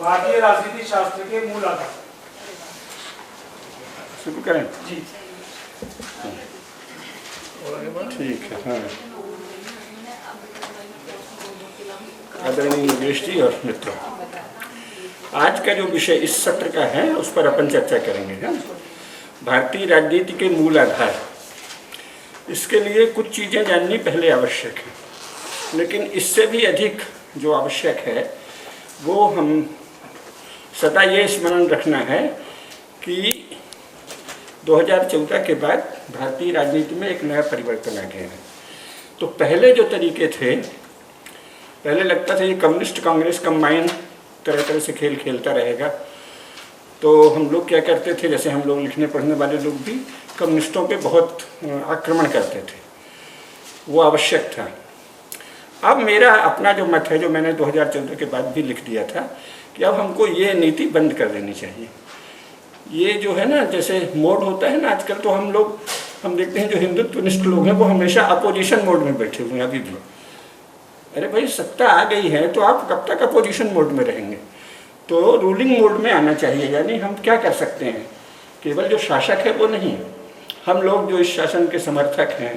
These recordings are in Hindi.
भारतीय राजनीति शास्त्र के मूल आधार। शुरू करें जी। ठीक है। हाँ, आदरणीय योगेश जी और मित्रों, आज का जो विषय इस सत्र का है उस पर अपन चर्चा करेंगे। है भारतीय राजनीति के मूल आधार। इसके लिए कुछ चीज़ें जाननी पहले आवश्यक है, लेकिन इससे भी अधिक जो आवश्यक है वो हम सदा ये स्मरण रखना है कि 2014 के बाद भारतीय राजनीति में एक नया परिवर्तन आ गया है। तो पहले जो तरीके थे, पहले लगता था ये कम्युनिस्ट कांग्रेस कंबाइन तरह तरह से खेल खेलता रहेगा। तो हम लोग क्या करते थे, जैसे हम लोग लिखने पढ़ने वाले लोग भी कम्युनिस्टों पे बहुत आक्रमण करते थे, वो आवश्यक था। अब मेरा अपना जो मत है, जो मैंने 2014 के बाद भी लिख दिया था, कि अब हमको ये नीति बंद कर देनी चाहिए। ये जो है ना, जैसे मोड होता है ना आजकल, तो हम देखते हैं जो हिंदुत्वनिष्ठ लोग हैं वो हमेशा अपोजिशन मोड में बैठे हुए हैं अभी भी। अरे भाई, सत्ता आ गई है तो आप कब तक अपोजिशन मोड में रहेंगे? तो रूलिंग मोड में आना चाहिए। यानी हम क्या कर सकते हैं, केवल जो शासक है वो नहीं, हम लोग जो इस शासन के समर्थक हैं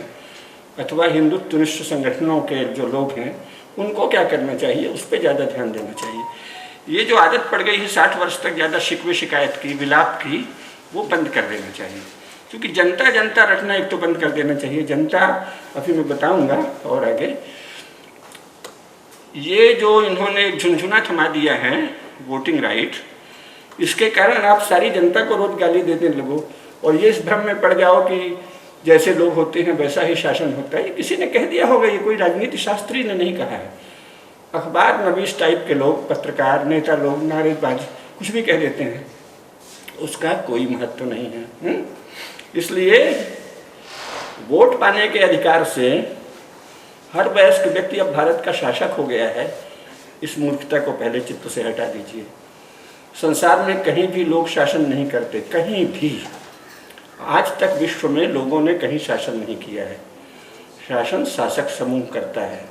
अथवा हिंदुत्वनिष्ठ संगठनों के जो लोग हैं, उनको क्या करना चाहिए, उस पर ज़्यादा ध्यान देना चाहिए। ये जो आदत पड़ गई है 60 वर्ष तक ज़्यादा शिकवे शिकायत की, विलाप की, वो बंद कर देना चाहिए। क्योंकि जनता रखना एक तो बंद कर देना चाहिए। जनता, अभी मैं बताऊंगा और आगे, ये जो इन्होंने झुनझुना थमा दिया है वोटिंग राइट, इसके कारण आप सारी जनता को रोज गाली देने लगो और ये इस भ्रम में पड़ जाओ कि जैसे लोग होते हैं वैसा ही शासन होता है। ये किसी ने कह दिया होगा, ये कोई राजनीति शास्त्री ने नहीं कहा है। अखबार नवीस टाइप के लोग, पत्रकार, नेता लोग, नारेबाज कुछ भी कह देते हैं, उसका कोई महत्व नहीं है। इसलिए वोट पाने के अधिकार से हर वयस्क व्यक्ति अब भारत का शासक हो गया है। इस मूर्खता को पहले चित्त से हटा दीजिए। संसार में कहीं भी लोग शासन नहीं करते, कहीं भी आज तक विश्व में लोगों ने कहीं शासन नहीं किया है। शासन शासक समूह करता है।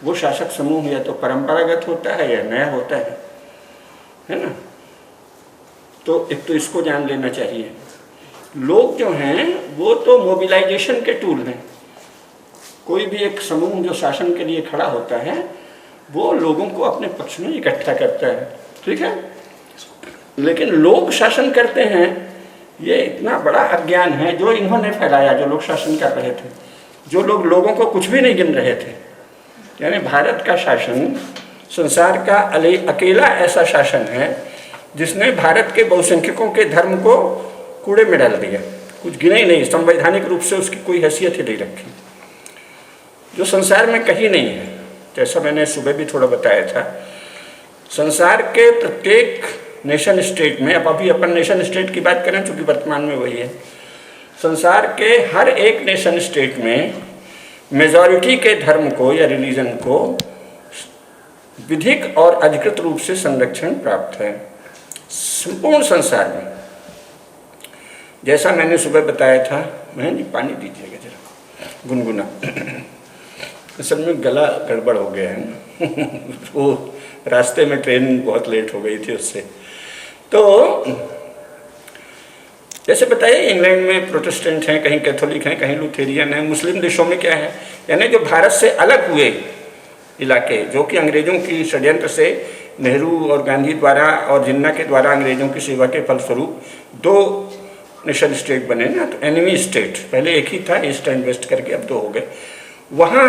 वो शासक समूह या तो परंपरागत होता है या नया होता है ना। तो एक तो इसको जान लेना चाहिए। लोग जो हैं वो तो मोबिलाइजेशन के टूल हैं। कोई भी एक समूह जो शासन के लिए खड़ा होता है वो लोगों को अपने पक्ष में इकट्ठा करता है, ठीक है। लेकिन लोग शासन करते हैं, ये इतना बड़ा अज्ञान है जो इन्होंने फैलाया। जो लोग शासन कर रहे थे, जो लोग लोगों को कुछ भी नहीं गिन रहे थे, यानी भारत का शासन संसार का अकेला ऐसा शासन है जिसने भारत के बहुसंख्यकों के धर्म को कूड़े में डाल दिया। कुछ गिना ही नहीं, संवैधानिक रूप से उसकी कोई हैसियत ही नहीं रखी, जो संसार में कहीं नहीं है। जैसा मैंने सुबह भी थोड़ा बताया था, संसार के प्रत्येक नेशन स्टेट में, अब अभी अपन नेशन स्टेट की बात करें चूँकि वर्तमान में वही है, संसार के हर एक नेशन स्टेट में मेजॉरिटी के धर्म को या रिलीजन को विधिक और अधिकृत रूप से संरक्षण प्राप्त है संपूर्ण संसार में। जैसा मैंने सुबह बताया था, बहन जी पानी दीजिएगा जरा, गुनगुना। असल में गला गड़बड़ हो गया है ना वो रास्ते में ट्रेन बहुत लेट हो गई थी उससे। तो जैसे बताइए, इंग्लैंड में प्रोटेस्टेंट हैं, कहीं कैथोलिक हैं, कहीं लुथेरियन हैं। मुस्लिम देशों में क्या है, यानी जो भारत से अलग हुए इलाके, जो कि अंग्रेजों की षड्यंत्र से नेहरू और गांधी द्वारा और जिन्ना के द्वारा अंग्रेजों की सेवा के फलस्वरूप दो नेशन स्टेट बने ना, तो एनिमी स्टेट, पहले एक ही था ईस्ट एंड वेस्ट करके, अब दो हो गए। वहाँ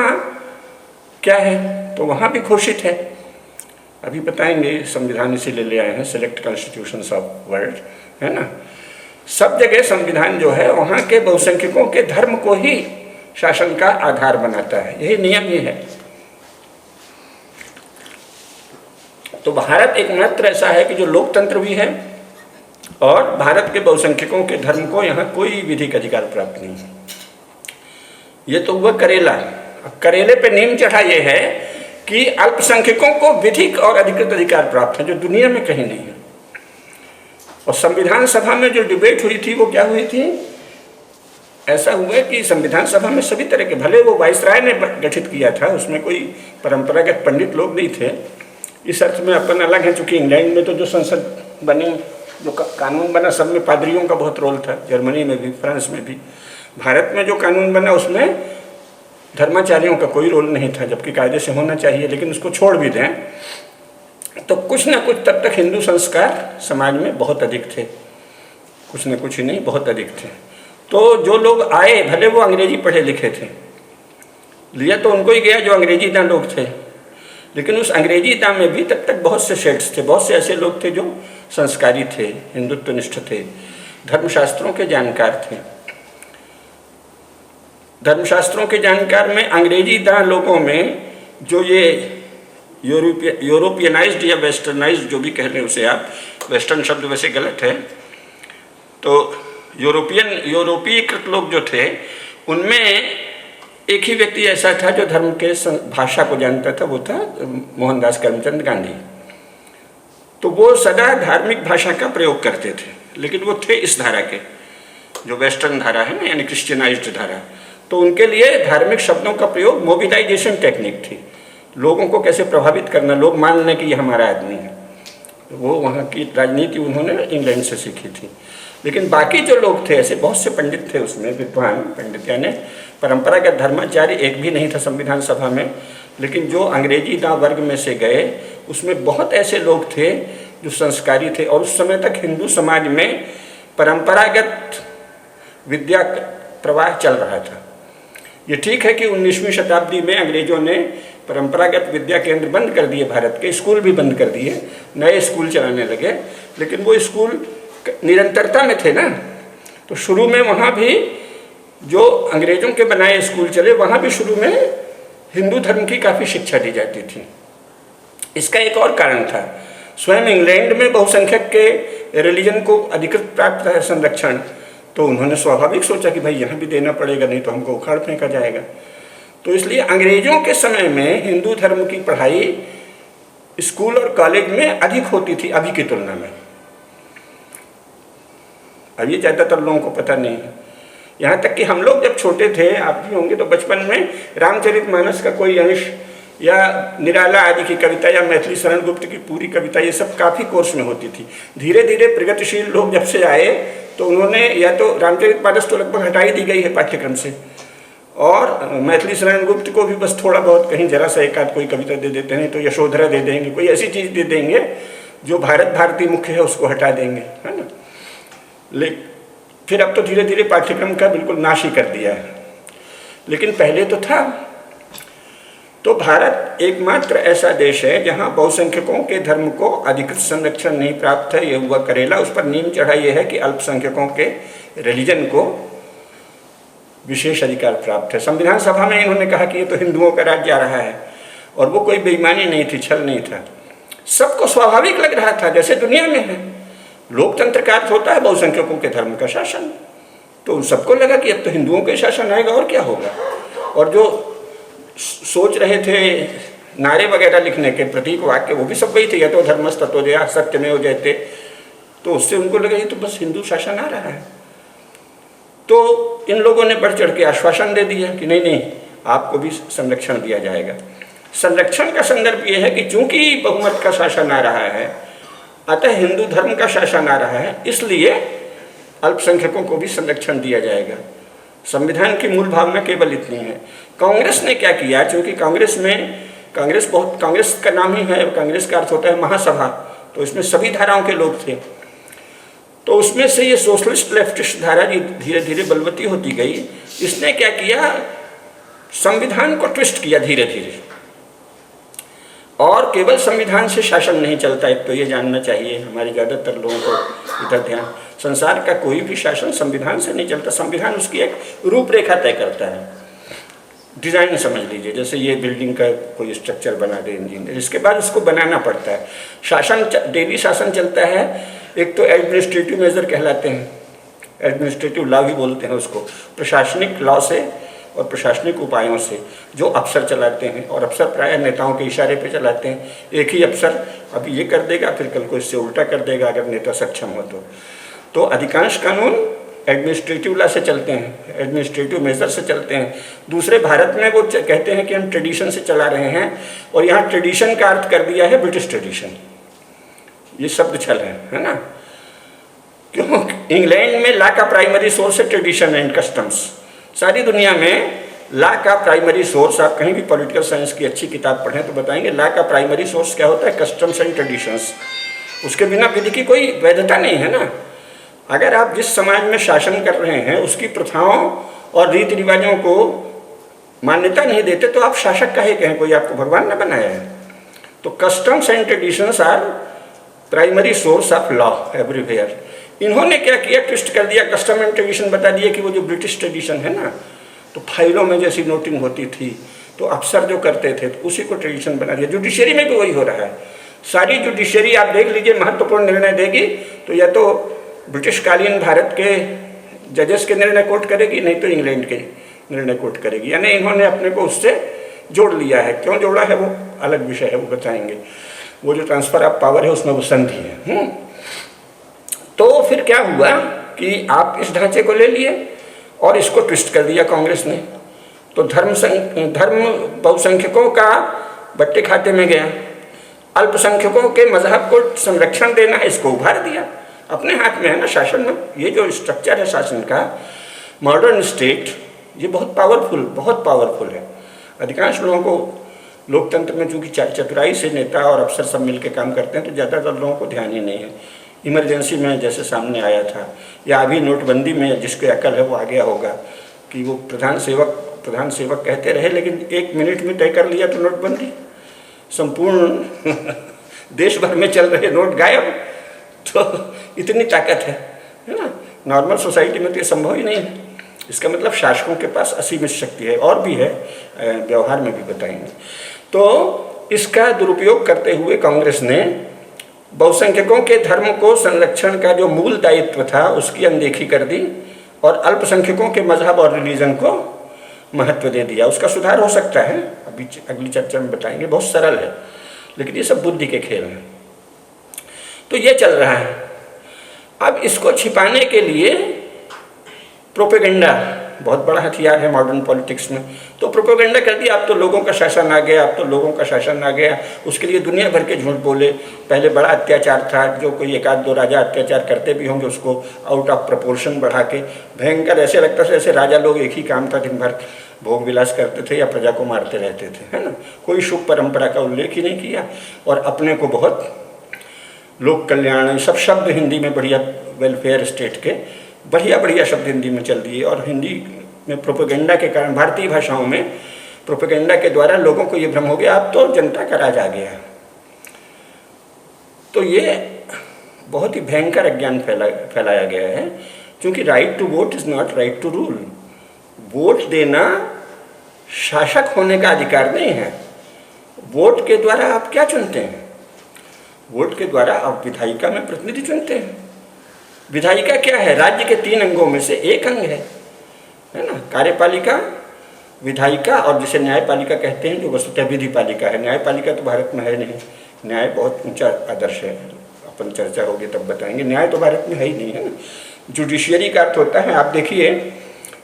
क्या है, तो वहाँ भी घोषित है, अभी बताएंगे, संविधान इसीलिए ले आए हैं, सेलेक्ट कॉन्स्टिट्यूशंस ऑफ वर्ल्ड, है ना। सब जगह संविधान जो है वहाँ के बहुसंख्यकों के धर्म को ही शासन का आधार बनाता है, यही नियम ही है। तो भारत एकमात्र ऐसा है कि जो लोकतंत्र भी है और भारत के बहुसंख्यकों के धर्म को यहाँ कोई विधिक अधिकार प्राप्त नहीं है। ये तो हुआ करेला। अब करेले पे नीम चढ़ा ये है कि अल्पसंख्यकों को विधिक और अधिकृत अधिकार प्राप्त है, जो दुनिया में कहीं नहीं है। और संविधान सभा में जो डिबेट हुई थी वो क्या हुई थी, ऐसा हुआ कि संविधान सभा में सभी तरह के, भले वो वाइसराय ने गठित किया था, उसमें कोई परंपरागत पंडित लोग नहीं थे, इस अर्थ में अपन अलग है, चूँकि इंग्लैंड में तो जो संसद बनी, जो कानून बना, सब में पादरियों का बहुत रोल था, जर्मनी में भी, फ्रांस में भी। भारत में जो कानून बना उसमें धर्माचार्यों का कोई रोल नहीं था, जबकि कायदे से होना चाहिए, लेकिन उसको छोड़ भी दें तो कुछ ना कुछ तब तक हिंदू संस्कार समाज में बहुत अधिक थे, कुछ न कुछ ही नहीं, बहुत अधिक थे। तो जो लोग आए, भले वो अंग्रेजी पढ़े लिखे थे, लिया तो उनको ही गया जो अंग्रेजीदां लोग थे, लेकिन उस अंग्रेजीदां में भी तब तक बहुत से शेड्स थे, बहुत से ऐसे लोग थे जो संस्कारी थे, हिंदुत्वनिष्ठ थे, धर्मशास्त्रों के जानकार थे। धर्मशास्त्रों के जानकार में अंग्रेजीदां लोगों में जो ये यूरोपियनाइज्ड या वेस्टर्नाइज्ड जो भी कह रहे हैं उसे आप, वेस्टर्न शब्द वैसे गलत है, तो यूरोपीयकृत लोग जो थे उनमें एक ही व्यक्ति ऐसा था जो धर्म के भाषा को जानता था, वो था मोहनदास करमचंद गांधी। तो वो सदा धार्मिक भाषा का प्रयोग करते थे, लेकिन वो थे इस धारा के, जो वेस्टर्न धारा है ना, यानी क्रिश्चियनाइज्ड धारा। तो उनके लिए धार्मिक शब्दों का प्रयोग मोबिलाइजेशन टेक्निक थी, लोगों को कैसे प्रभावित करना, लोग मान लें कि ये हमारा आदमी है। वो वहाँ की राजनीति उन्होंने इंग्लैंड से सीखी थी। लेकिन बाकी जो लोग थे, ऐसे बहुत से पंडित थे उसमें, विद्वान पंडित, यानी परंपरागत धर्माचार्य एक भी नहीं था संविधान सभा में, लेकिन जो अंग्रेजी दां वर्ग में से गए उसमें बहुत ऐसे लोग थे जो संस्कारी थे। और उस समय तक हिंदू समाज में परंपरागत विद्या प्रवाह चल रहा था। ये ठीक है कि 19वीं शताब्दी में अंग्रेजों ने परंपरागत विद्या केंद्र बंद कर दिए, भारत के स्कूल भी बंद कर दिए, नए स्कूल चलाने लगे, लेकिन वो स्कूल निरंतरता में थे ना। तो शुरू में वहाँ भी जो अंग्रेजों के बनाए स्कूल चले, वहाँ भी शुरू में हिंदू धर्म की काफ़ी शिक्षा दी जाती थी। इसका एक और कारण था, स्वयं इंग्लैंड में बहुसंख्यक के रिलीजन को अधिकृत प्राप्त है संरक्षण, तो उन्होंने स्वाभाविक सोचा कि भाई यहाँ भी देना पड़ेगा, नहीं तो हमको उखाड़ फेंका जाएगा। तो इसलिए अंग्रेजों के समय में हिंदू धर्म की पढ़ाई स्कूल और कॉलेज में अधिक होती थी अभी की तुलना में। अब ये ज़्यादातर लोगों को पता नहीं है। यहाँ तक कि हम लोग जब छोटे थे, आप भी होंगे, तो बचपन में रामचरितमानस का कोई अंश या निराला आदि की कविता या मैथिली शरण गुप्त की पूरी कविता, ये सब काफ़ी कोर्स में होती थी। धीरे धीरे प्रगतिशील लोग जब से आए तो उन्होंने, या तो रामचरितमानस तो लगभग हटा ही दी गई है पाठ्यक्रम से, और मैथिली शरण गुप्त को भी बस थोड़ा बहुत कहीं जरा सा एक आध कोई कविता दे देते हैं, तो यशोधरा दे देंगे, कोई ऐसी चीज़ दे देंगे जो भारत भारती मुख्य है उसको हटा देंगे, है ना। फिर अब तो धीरे धीरे पाठ्यक्रम का बिल्कुल नाश ही कर दिया है, लेकिन पहले तो था। तो भारत एकमात्र ऐसा देश है जहाँ बहुसंख्यकों के धर्म को अधिकृत संरक्षण नहीं प्राप्त है। ये हुआ करेला, उस पर नीम चढ़ा ये है कि अल्पसंख्यकों के रिलीजन को विशेष अधिकार प्राप्त है। संविधान सभा में इन्होंने कहा कि ये तो हिंदुओं का राज्य आ रहा है, और वो कोई बेईमानी नहीं थी, छल नहीं था, सबको स्वाभाविक लग रहा था, जैसे दुनिया में है। लोकतंत्र का अर्थ होता है बहुसंख्यकों के धर्म का शासन, तो उन सबको लगा कि अब तो हिंदुओं के शासन आएगा और क्या होगा। और जो सोच रहे थे नारे वगैरह लिखने के, प्रतीक वाक्य, वो भी सब वही थे, या तो धर्मस्ततो जया सत्यमेव जयते, तो उससे उनको लगा ये तो बस हिंदू शासन आ रहा है। तो इन लोगों ने बढ़ चढ़ के आश्वासन दे दिया कि नहीं नहीं, आपको भी संरक्षण दिया जाएगा। संरक्षण का संदर्भ ये है कि चूंकि बहुमत का शासन आ रहा है, अतः हिंदू धर्म का शासन आ रहा है, इसलिए अल्पसंख्यकों को भी संरक्षण दिया जाएगा। संविधान की मूल भावना केवल इतनी है। कांग्रेस ने क्या किया, चूंकि कांग्रेस का नाम ही है, कांग्रेस का अर्थ होता है महासभा, तो इसमें सभी धाराओं के लोग थे। तो उसमें से ये सोशलिस्ट लेफ्टिस्ट धारा धीरे धीरे बलवती होती गई। इसने क्या किया, संविधान को ट्विस्ट किया धीरे धीरे। और केवल संविधान से शासन नहीं चलता, एक तो ये जानना चाहिए हमारे ज़्यादातर लोगों को इधर ध्यान। संसार का कोई भी शासन संविधान से नहीं चलता। संविधान उसकी एक रूपरेखा तय करता है, डिज़ाइन समझ लीजिए, जैसे ये बिल्डिंग का कोई स्ट्रक्चर बना दे इंजीनियर, इसके बाद उसको बनाना पड़ता है। शासन, डेली शासन चलता है। एक तो एडमिनिस्ट्रेटिव मेजर कहलाते हैं, एडमिनिस्ट्रेटिव लॉ भी बोलते हैं उसको, प्रशासनिक लॉ से और प्रशासनिक उपायों से जो अफसर चलाते हैं, और अफसर प्रायः नेताओं के इशारे पे चलाते हैं। एक ही अफसर अभी ये कर देगा, फिर कल को इससे उल्टा कर देगा अगर नेता सक्षम हो तो अधिकांश कानून एडमिनिस्ट्रेटिव लॉ से चलते हैं, एडमिनिस्ट्रेटिव मेजर से चलते हैं। दूसरे भारत में वो कहते हैं कि हम ट्रेडिशन से चला रहे हैं, और यहाँ ट्रेडिशन का अर्थ कर दिया है ब्रिटिश ट्रेडिशन। ये शब्द छल है ना। क्यों? इंग्लैंड में लॉ का प्राइमरी सोर्स है ट्रेडिशन एंड कस्टम्स। सारी दुनिया में लॉ का प्राइमरी सोर्स, आप कहीं भी पॉलिटिकल साइंस की अच्छी किताब पढ़ें तो बताएंगे लॉ का प्राइमरी सोर्स क्या होता है? Customs and traditions. उसके बिना विधि की कोई वैधता नहीं है ना। अगर आप जिस समाज में शासन कर रहे हैं उसकी प्रथाओं और रीति रिवाजों को मान्यता नहीं देते तो आप शासक काहे कहें? कोई आपको भगवान ने बनाया है? तो customs and traditions are primary source of law everywhere. इन्होंने क्या किया? ट्विस्ट कर दिया, कस्टम एंड ट्रेडिशन बता दिया कि वो जो ब्रिटिश ट्रेडिशन है ना, तो फाइलों में जैसी नोटिंग होती थी तो अफसर जो करते थे तो उसी को ट्रेडिशन बना दिया। जुडिशरी में भी वही हो रहा है। सारी जुडिशरी आप देख लीजिए महत्वपूर्ण निर्णय देगी तो या तो ब्रिटिश कालीन भारत के जजेस के निर्णय कोट करेगी, नहीं तो इंग्लैंड के निर्णय कोट करेगी। यानी इन्होंने अपने को उससे जोड़ लिया है। क्यों जोड़ा है वो अलग विषय है, वो बताएंगे। वो जो ट्रांसफर ऑफ पावर है उसमें वो संधि है। तो फिर क्या हुआ कि आप इस ढांचे को ले लिए और इसको ट्विस्ट कर दिया कांग्रेस ने। तो धर्म बहुसंख्यकों का बट्टे खाते में गया। अल्पसंख्यकों के मजहब को संरक्षण देना, इसको उभार दिया। अपने हाथ में है ना शासन में। ये जो स्ट्रक्चर है शासन का, मॉडर्न स्टेट, ये बहुत पावरफुल है। अधिकांश लोगों को लोकतंत्र में चूंकि चतुराई से नेता और अफसर सब मिलकर काम करते हैं तो ज़्यादातर लोगों को ध्यान ही नहीं है। इमरजेंसी में जैसे सामने आया था, या अभी नोटबंदी में जिसको अकल है वो आ गया होगा कि वो प्रधान सेवक कहते रहे, लेकिन 1 मिनट में तय कर लिया तो नोटबंदी, संपूर्ण देश भर में चल रहे नोट गायब। तो इतनी ताकत है ना। नॉर्मल सोसाइटी में तो ये संभव ही नहीं है। इसका मतलब शासकों के पास असीमित शक्ति है, और भी है, व्यवहार में भी बताएंगे। तो इसका दुरुपयोग करते हुए कांग्रेस ने बहुसंख्यकों के धर्म को संरक्षण का जो मूल दायित्व था उसकी अनदेखी कर दी और अल्पसंख्यकों के मजहब और रिलीजन को महत्व दे दिया। उसका सुधार हो सकता है, अभी अगली चर्चा में बताएंगे। बहुत सरल है, लेकिन ये सब बुद्धि के खेल हैं। तो ये चल रहा है। अब इसको छिपाने के लिए प्रोपेगेंडा बहुत बड़ा हथियार है मॉडर्न पॉलिटिक्स में। तो प्रोपेगेंडा कर दिया, अब तो लोगों का शासन आ गया, अब तो लोगों का शासन आ गया। उसके लिए दुनिया भर के झूठ बोले। पहले बड़ा अत्याचार था, जो कोई 1-2 राजा अत्याचार करते भी होंगे उसको आउट ऑफ प्रपोर्शन बढ़ा के भयंकर, ऐसे लगता था जैसे राजा लोग एक ही काम था, दिन भर भोग विलास करते थे या प्रजा को मारते रहते थे, है ना। कोई शुभ परंपरा का उल्लेख ही नहीं किया और अपने को बहुत लोक कल्याण, सब शब्द हिंदी में बढ़िया, वेलफेयर स्टेट के बढ़िया शब्द हिंदी में चल दिए। और हिंदी में प्रोपेगेंडा के कारण, भारतीय भाषाओं में प्रोपेगेंडा के द्वारा लोगों को ये भ्रम हो गया अब तो जनता का राज आ गया। तो ये बहुत ही भयंकर अज्ञान फैलाया गया है, क्योंकि right to vote is not right to rule. वोट देना शासक होने का अधिकार नहीं है। वोट के द्वारा आप क्या चुनते हैं? वोट के द्वारा आप विधायिका में प्रतिनिधि चुनते हैं। विधायिका क्या है? राज्य के 3 अंगों में से एक अंग है ना। कार्यपालिका, विधायिका और जिसे न्यायपालिका कहते हैं, जो वस्तुतः विधि पालिका है। न्यायपालिका तो भारत में है नहीं, न्याय बहुत ऊंचा आदर्श है, अपन चर्चा होगी तब बताएंगे। न्याय तो भारत में है ही नहीं, है ना। जुडिशियरी का अर्थ होता है, आप देखिए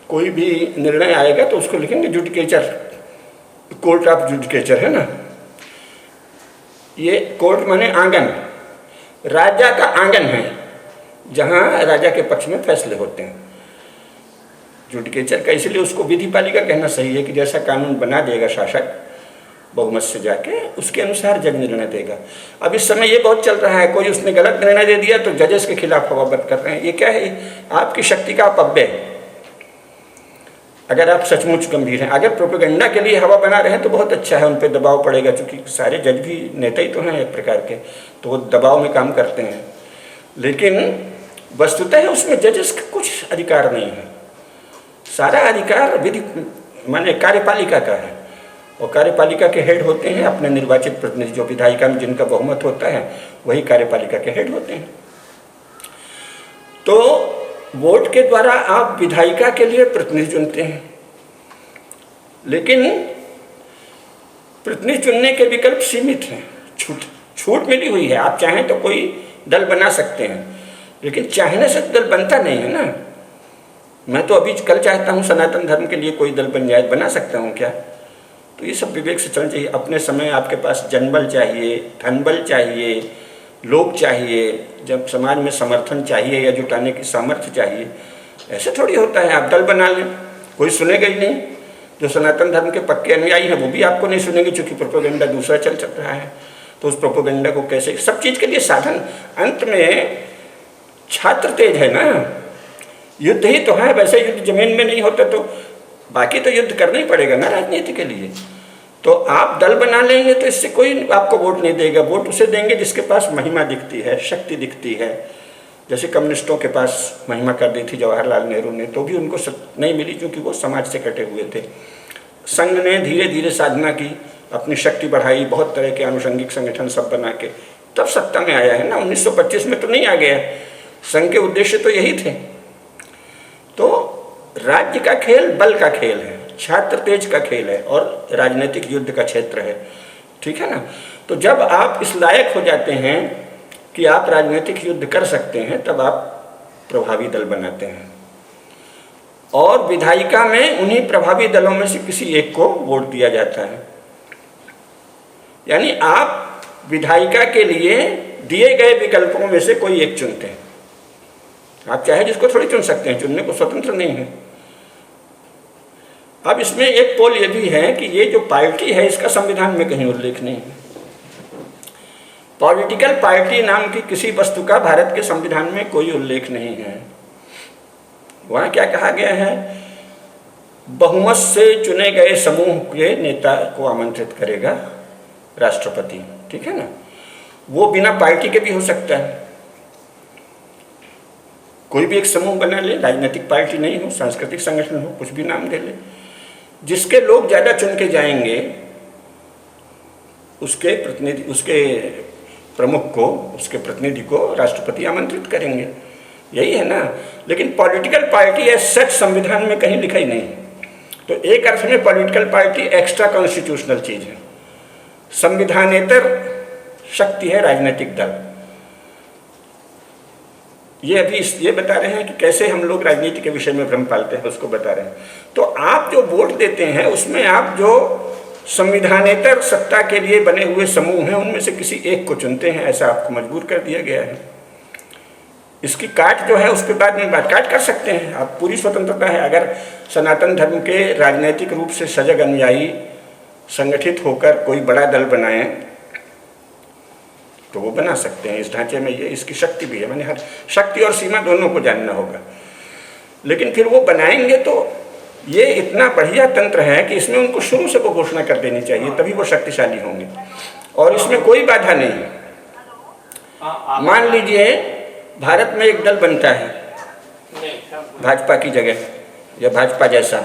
कोई भी निर्णय आएगा तो उसको लिखेंगे जुडिकेचर, कोर्ट ऑफ जुडिकेचर, है ना। ये कोर्ट माने आंगन, राजा का आंगन है जहाँ राजा के पक्ष में फैसले होते हैं। जुडिकेचर का इसलिए उसको विधि पालिका कहना सही है कि जैसा कानून बना देगा शासक बहुमत से जाके, उसके अनुसार जज निर्णय देगा। अब इस समय ये बहुत चल रहा है, कोई उसने गलत निर्णय दे दिया तो जजेस के खिलाफ हवाबत कर रहे हैं। ये क्या है? आपकी शक्ति का अपव्यय है। अगर आप सचमुच गंभीर हैं, अगर प्रोपेगेंडा के लिए हवा बना रहे हैं तो बहुत अच्छा है, उन पर दबाव पड़ेगा, क्योंकि सारे जज भी नेता ही तो हैं एक प्रकार के, तो वो दबाव में काम करते हैं। लेकिन वस्तुतः उसमें जजेस का कुछ अधिकार नहीं है। सारा अधिकार विधि माने कार्यपालिका का है, और कार्यपालिका के हेड होते हैं अपने निर्वाचित प्रतिनिधि। जो विधायिका में जिनका बहुमत होता है वही कार्यपालिका के हेड होते हैं। तो वोट के द्वारा आप विधायिका के लिए प्रतिनिधि चुनते हैं, लेकिन प्रतिनिधि चुनने के विकल्प सीमित हैं। छूट मिली हुई है। आप चाहें तो कोई दल बना सकते हैं, लेकिन चाहने से दल बनता नहीं है ना। मैं तो अभी कल चाहता हूँ सनातन धर्म के लिए कोई दल पंचायत बना सकता हूँ क्या? तो ये सब विवेक से चलना चाहिए। अपने समय आपके पास जनबल चाहिए, धनबल चाहिए, लोग चाहिए, जब समाज में समर्थन चाहिए या जुटाने की सामर्थ्य चाहिए। ऐसे थोड़ी होता है आप दल बना लें, कोई सुनेगा ही नहीं। जो सनातन धर्म के पक्के अनुयायी हैं वो भी आपको नहीं सुनेंगे, क्योंकि प्रोपेगेंडा दूसरा चल रहा है। तो उस प्रोपेगेंडा को कैसे, सब चीज़ के लिए साधन, अंत में छात्र तेज है ना, युद्ध ही तो है। वैसे युद्ध जमीन में नहीं होता तो बाकी तो युद्ध करना ही पड़ेगा ना राजनीति के लिए। तो आप दल बना लेंगे तो इससे कोई आपको वोट नहीं देगा। वोट उसे देंगे जिसके पास महिमा दिखती है, शक्ति दिखती है। जैसे कम्युनिस्टों के पास महिमा कर दी थी जवाहरलाल नेहरू ने, तो भी उनको नहीं मिली क्योंकि वो समाज से कटे हुए थे। संघ ने धीरे धीरे साधना की, अपनी शक्ति बढ़ाई, बहुत तरह के आनुषंगिक संगठन सब बना के तब सत्ता में आया है ना। 1925 में तो नहीं आ गया। संघ के उद्देश्य तो यही थे। तो राज्य का खेल बल का खेल है, छात्र तेज का खेल है और राजनीतिक युद्ध का क्षेत्र है, ठीक है ना। तो जब आप इस लायक हो जाते हैं कि आप राजनीतिक युद्ध कर सकते हैं, तब आप प्रभावी दल बनाते हैं और विधायिका में उन्हीं प्रभावी दलों में से किसी एक को वोट दिया जाता है। यानी आप विधायिका के लिए दिए गए विकल्पों में से कोई एक चुनते हैं। आप चाहे जिसको थोड़ी चुन सकते हैं, चुनने को स्वतंत्र नहीं है। अब इसमें एक पोल ये भी है कि ये जो पार्टी है इसका संविधान में कहीं उल्लेख नहीं है। पॉलिटिकल पार्टी नाम की किसी वस्तु का भारत के संविधान में कोई उल्लेख नहीं है। वहाँ क्या कहा गया है, बहुमत से चुने गए समूह के नेता को आमंत्रित करेगा राष्ट्रपति, ठीक है ना। वो बिना पार्टी के भी हो सकता है, कोई भी एक समूह बना ले, राजनीतिक पार्टी नहीं हो, सांस्कृतिक संगठन हो, कुछ भी नाम दे ले। जिसके लोग ज़्यादा चुन के जाएंगे उसके प्रतिनिधि, उसके प्रमुख को, उसके प्रतिनिधि को राष्ट्रपति आमंत्रित करेंगे, यही है ना। लेकिन पॉलिटिकल पार्टी है सच संविधान में कहीं लिखा ही नहीं है। तो एक अर्थ में पॉलिटिकल पार्टी एक्स्ट्रा कॉन्स्टिट्यूशनल चीज़ है, संविधानेतर शक्ति है राजनीतिक दल। ये अभी ये बता रहे हैं कि कैसे हम लोग राजनीति के विषय में भ्रम पालते हैं, उसको बता रहे हैं। तो आप जो वोट देते हैं उसमें आप जो संविधानेतर सत्ता के लिए बने हुए समूह हैं उनमें से किसी एक को चुनते हैं, ऐसा आपको मजबूर कर दिया गया है। इसकी काट जो है उस पर बाद में बात काट कर सकते हैं, आप पूरी स्वतंत्रता है। अगर सनातन धर्म के राजनीतिक रूप से सजग अनुयायी संगठित होकर कोई बड़ा दल बनाएं तो वो बना सकते हैं। इस ढांचे में ये इसकी शक्ति भी है, मैंने हर शक्ति और सीमा दोनों को जानना होगा। लेकिन फिर वो बनाएंगे तो ये इतना बढ़िया तंत्र है कि इसमें उनको शुरू से वो घोषणा कर देनी चाहिए, तभी वो शक्तिशाली होंगे और इसमें कोई बाधा नहीं है। मान लीजिए भारत में एक दल बनता है भाजपा की जगह या भाजपा जैसा,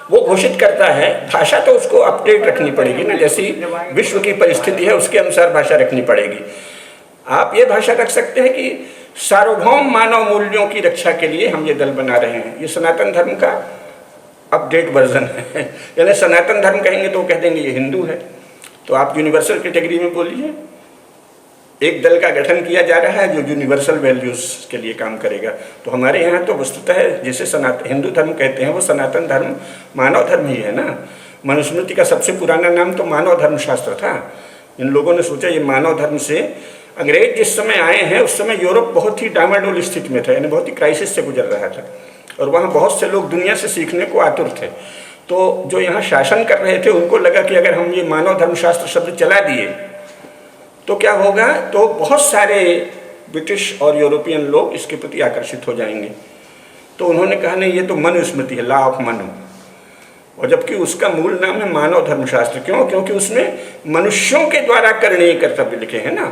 वो घोषित करता है, भाषा तो उसको अपडेट रखनी पड़ेगी ना, जैसी विश्व की परिस्थिति है उसके अनुसार भाषा रखनी पड़ेगी। आप ये भाषा रख सकते हैं कि सार्वभौम मानव मूल्यों की रक्षा के लिए हम ये दल बना रहे हैं। ये सनातन धर्म का अपडेट वर्जन है। यानी सनातन धर्म कहेंगे तो कह देंगे ये हिंदू है, तो आप यूनिवर्सल कैटेगरी में बोलिए। एक दल का गठन किया जा रहा है जो यूनिवर्सल वैल्यूज़ के लिए काम करेगा। तो हमारे यहाँ तो वस्तुतः जिसे हिंदू धर्म कहते हैं वो सनातन धर्म मानव धर्म ही है ना। मनुस्मृति का सबसे पुराना नाम तो मानव धर्म शास्त्र था। इन लोगों ने सोचा ये मानव धर्म से, अंग्रेज जिस समय आए हैं उस समय यूरोप बहुत ही डामाडोल स्थिति में था, यानी बहुत ही क्राइसिस से गुजर रहा था और वहाँ बहुत से लोग दुनिया से सीखने को आतुर थे। तो जो यहाँ शासन कर रहे थे उनको लगा कि अगर हम ये मानव धर्मशास्त्र शब्द चला दिए तो क्या होगा, तो बहुत सारे ब्रिटिश और यूरोपियन लोग इसके प्रति आकर्षित हो जाएंगे। तो उन्होंने कहा नहीं ये तो मनुस्मृति है, लॉ ऑफ मनु, और जबकि उसका मूल नाम है मानव धर्मशास्त्र। क्यों? क्योंकि उसमें मनुष्यों के द्वारा करणीय कर्तव्य लिखे हैं ना।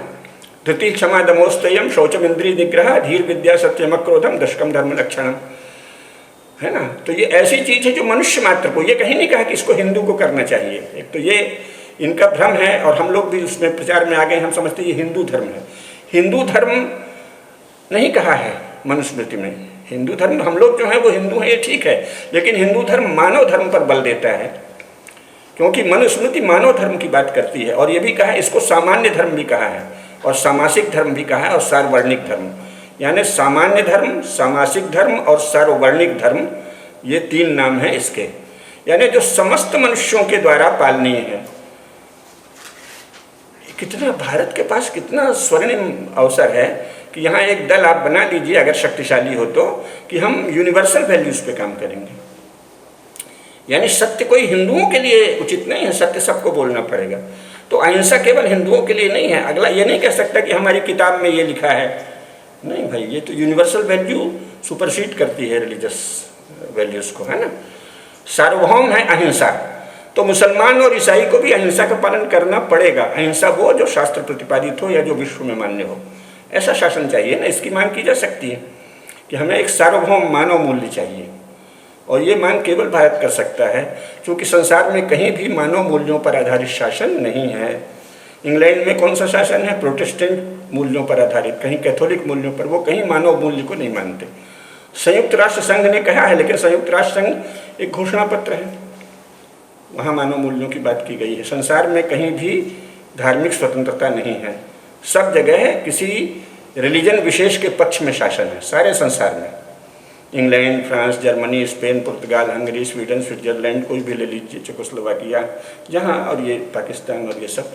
धृति क्षमा दमोस्तयम शौचम इंद्रिय निग्रह धीर विद्या सत्यम क्रोधम दशकम धर्म लक्षणम, है ना। तो ये ऐसी चीज़ है जो मनुष्य मात्र को, ये कहीं नहीं कहा कि इसको हिंदू को करना चाहिए। एक तो ये इनका भ्रम है और हम लोग भी उसमें प्रचार में आ गए, हम समझते हैं ये हिंदू धर्म है। हिंदू धर्म नहीं कहा है मनुस्मृति में। हिंदू धर्म, हम लोग जो हैं वो हिंदू हैं ये ठीक है, लेकिन हिंदू धर्म मानव धर्म पर बल देता है, क्योंकि मनुस्मृति मानव धर्म की बात करती है। और ये भी कहा है, इसको सामान्य धर्म भी कहा है और सामासिक धर्म भी कहा है और सार्ववर्णिक धर्म। यानी सामान्य धर्म, सामासिक धर्म और सार्ववर्णिक धर्म, ये 3 नाम हैं इसके, यानी जो समस्त मनुष्यों के द्वारा पालनीय है। कितना भारत के पास कितना स्वर्णिम अवसर है कि यहाँ एक दल आप बना लीजिए अगर शक्तिशाली हो तो, कि हम यूनिवर्सल वैल्यूज पे काम करेंगे। यानी सत्य कोई हिंदुओं के लिए उचित नहीं है, सत्य सबको बोलना पड़ेगा। तो अहिंसा केवल हिंदुओं के लिए नहीं है। अगला ये नहीं कह सकता कि हमारी किताब में ये लिखा है, नहीं भाई, ये तो यूनिवर्सल वैल्यू सुपरसीड करती है रिलीजियस वैल्यूज को, है ना। सार्वभौम है अहिंसा, तो मुसलमान और ईसाई को भी अहिंसा का पालन करना पड़ेगा। अहिंसा वो जो शास्त्र प्रतिपादित हो या जो विश्व में मान्य हो, ऐसा शासन चाहिए ना। इसकी मांग की जा सकती है कि हमें एक सार्वभौम मानव मूल्य चाहिए, और ये मांग केवल भारत कर सकता है, क्योंकि संसार में कहीं भी मानव मूल्यों पर आधारित शासन नहीं है। इंग्लैंड में कौन सा शासन है? प्रोटेस्टेंट मूल्यों पर आधारित, कहीं कैथोलिक मूल्यों पर, वो कहीं मानव मूल्य को नहीं मानते। संयुक्त राष्ट्र संघ ने कहा है, लेकिन संयुक्त राष्ट्र संघ एक घोषणा पत्र है, वहाँ मानव मूल्यों की बात की गई है। संसार में कहीं भी धार्मिक स्वतंत्रता नहीं है, सब जगह किसी रिलीजन विशेष के पक्ष में शासन है, सारे संसार में। इंग्लैंड, फ्रांस, जर्मनी, स्पेन, पुर्तगाल, हंगरी, स्वीडन, स्विट्जरलैंड, कोई भी ले लीजिए, चेकोस्लोवाकिया, जहाँ, और ये पाकिस्तान और ये सब,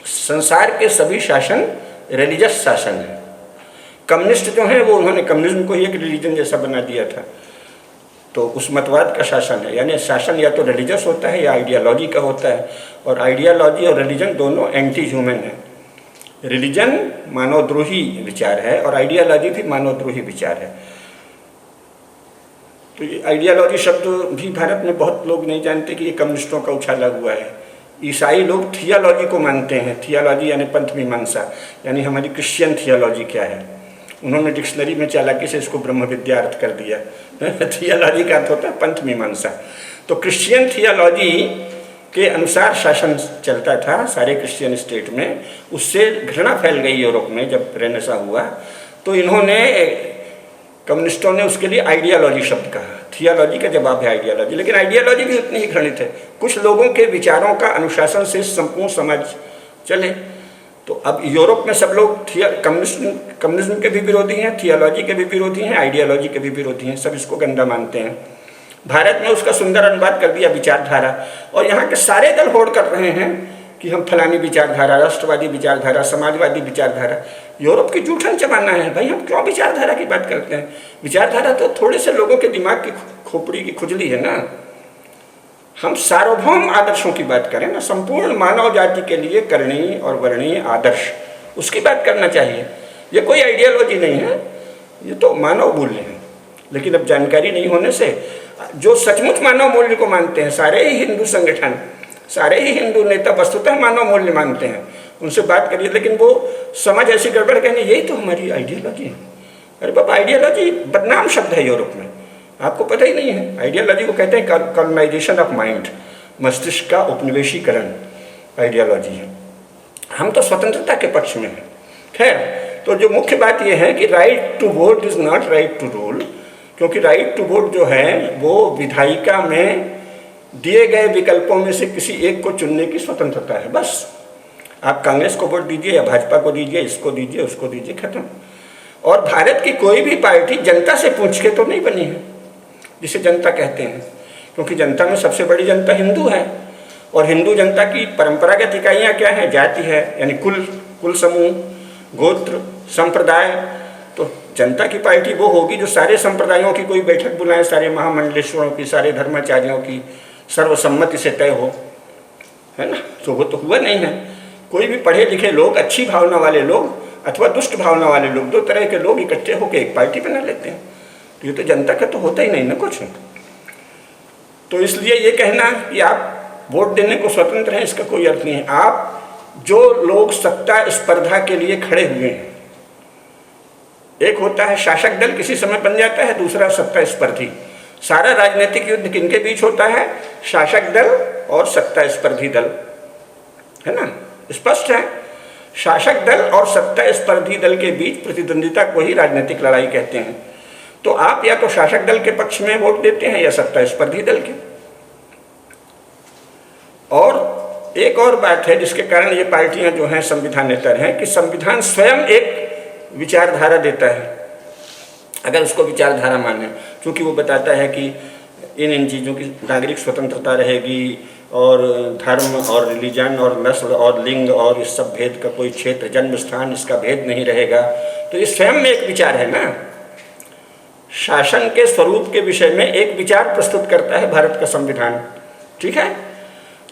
संसार के सभी शासन रिलीजियस शासन है। कम्युनिस्ट जो हैं वो उन्होंने कम्युनिज्म को ही एक रिलीजन जैसा बना दिया था, तो उस मतवाद का शासन है। यानी शासन या तो रिलीजियस होता है या आइडियालॉजी का होता है, और आइडियालॉजी और रिलीजन दोनों एंटी ह्यूमन है। रिलीजन मानवद्रोही विचार है और आइडियालॉजी भी मानवद्रोही विचार है। तो ये आइडियालॉजी शब्द भी भारत में बहुत लोग नहीं जानते कि ये कम्युनिस्टों का उछाला हुआ है। ईसाई लोग थियोलॉजी को मानते हैं, थियोलॉजी यानी पंथ मीमांसा, यानी हमारी क्रिश्चियन थियोलॉजी क्या है। उन्होंने डिक्शनरी में चालाकी से इसको ब्रह्म विद्या अर्थ कर दिया। थियोलॉजी का अर्थ होता है पंथ मीमांसा। तो क्रिश्चियन थियोलॉजी के अनुसार शासन चलता था सारे क्रिश्चियन स्टेट में। उससे घृणा फैल गई यूरोप में जब रेनेसां हुआ, तो इन्होंने, कम्युनिस्टों ने उसके लिए आइडियालॉजी शब्द कहा। थियोलॉजी का जवाब है आइडियालॉजी, लेकिन आइडियालॉजी भी उतनी ही घृणित है। कुछ लोगों के विचारों का अनुशासन से संपूर्ण समाज चले। तो अब यूरोप में सब लोग कम्युनिज्म के भी विरोधी हैं, थियोलॉजी के भी विरोधी हैं, आइडियालॉजी के भी विरोधी हैं, सब इसको गंदा मानते हैं। भारत में उसका सुंदर अनुवाद कर दिया विचारधारा, और यहाँ के सारे दल होड़ कर रहे हैं कि हम फलानी विचारधारा, राष्ट्रवादी विचारधारा, समाजवादी विचारधारा। यूरोप की जूठन जमाना है भाई, हम क्यों विचारधारा की बात करते हैं? विचारधारा तो थोड़े से लोगों के दिमाग की खोपड़ी की खुजली है ना। हम सार्वभौम आदर्शों की बात करें ना, संपूर्ण मानव जाति के लिए करणीय और वर्णीय आदर्श, उसकी बात करना चाहिए। ये कोई आइडियोलॉजी नहीं है, ये तो मानव मूल्य है। लेकिन अब जानकारी नहीं होने से जो सचमुच मानव मूल्य को मानते हैं, सारे ही हिंदू संगठन, सारे ही हिंदू नेता वस्तुतः मानव मूल्य मानते हैं, उनसे बात करिए। लेकिन वो समझ ऐसी गड़बड़ कहने, यही तो हमारी आइडियोलॉजी है। अरे बाबा, आइडियोलॉजी बदनाम शब्द है यूरोप में, आपको पता ही नहीं है। आइडियोलॉजी को कहते हैं कॉलोनाइजेशन ऑफ माइंड, मस्तिष्क का उपनिवेशीकरण आइडियोलॉजी है। हम तो स्वतंत्रता के पक्ष में हैं। खैर, तो जो मुख्य बात यह है कि right to vote is not right to rule, क्योंकि राइट टू वोट जो है वो विधायिका में दिए गए विकल्पों में से किसी एक को चुनने की स्वतंत्रता है। बस आप कांग्रेस को वोट दीजिए या भाजपा को दीजिए, इसको दीजिए, उसको दीजिए, खत्म। और भारत की कोई भी पार्टी जनता से पूछ के तो नहीं बनी है, जिसे जनता कहते हैं, क्योंकि जनता में सबसे बड़ी जनता हिंदू है। और हिंदू जनता की परंपरागत इकाइयाँ क्या है? जाति है, यानी कुल समूह, गोत्र, संप्रदाय। तो जनता की पार्टी वो होगी जो सारे संप्रदायों की कोई बैठक बुलाए, सारे महामंडलेश्वरों की, सारे धर्माचार्यों की सर्वसम्मति से तय हो, है ना। तो वो तो हुआ नहीं है। कोई भी पढ़े लिखे लोग, अच्छी भावना वाले लोग अथवा दुष्ट भावना वाले लोग, दो तरह के लोग इकट्ठे होकर एक पार्टी बना लेते हैं। तो ये तो जनता का तो होता ही नहीं ना कुछ। तो इसलिए ये कहना कि आप वोट देने को स्वतंत्र हैं, इसका कोई अर्थ नहीं है। आप, जो लोग सत्ता स्पर्धा के लिए खड़े हुए हैं, एक होता है शासक दल, किसी समय बन जाता है, दूसरा सत्ता स्पर्धी। सारा राजनीतिक युद्ध किनके बीच होता है? शासक दल और सत्ता स्पर्धी दल, है ना, स्पष्ट है। शासक दल और सत्ता स्पर्धी दल के बीच प्रतिद्वंदिता को ही राजनीतिक लड़ाई कहते हैं। तो आप या तो शासक दल के पक्ष में वोट देते हैं या सत्ता स्पर्धी दल के। और एक और बात है जिसके कारण ये पार्टियां जो हैं संविधानेतर हैं, कि संविधान स्वयं एक विचारधारा देता है, अगर उसको विचारधारा माने, क्योंकि वो बताता है कि इन चीज़ों की नागरिक स्वतंत्रता रहेगी और धर्म और रिलीजन और नस्ल और लिंग और इस सब भेद का कोई क्षेत्र, जन्म स्थान, इसका भेद नहीं रहेगा। तो इस स्वयं में एक विचार है ना। शासन के स्वरूप के विषय में एक विचार प्रस्तुत करता है भारत का संविधान, ठीक है।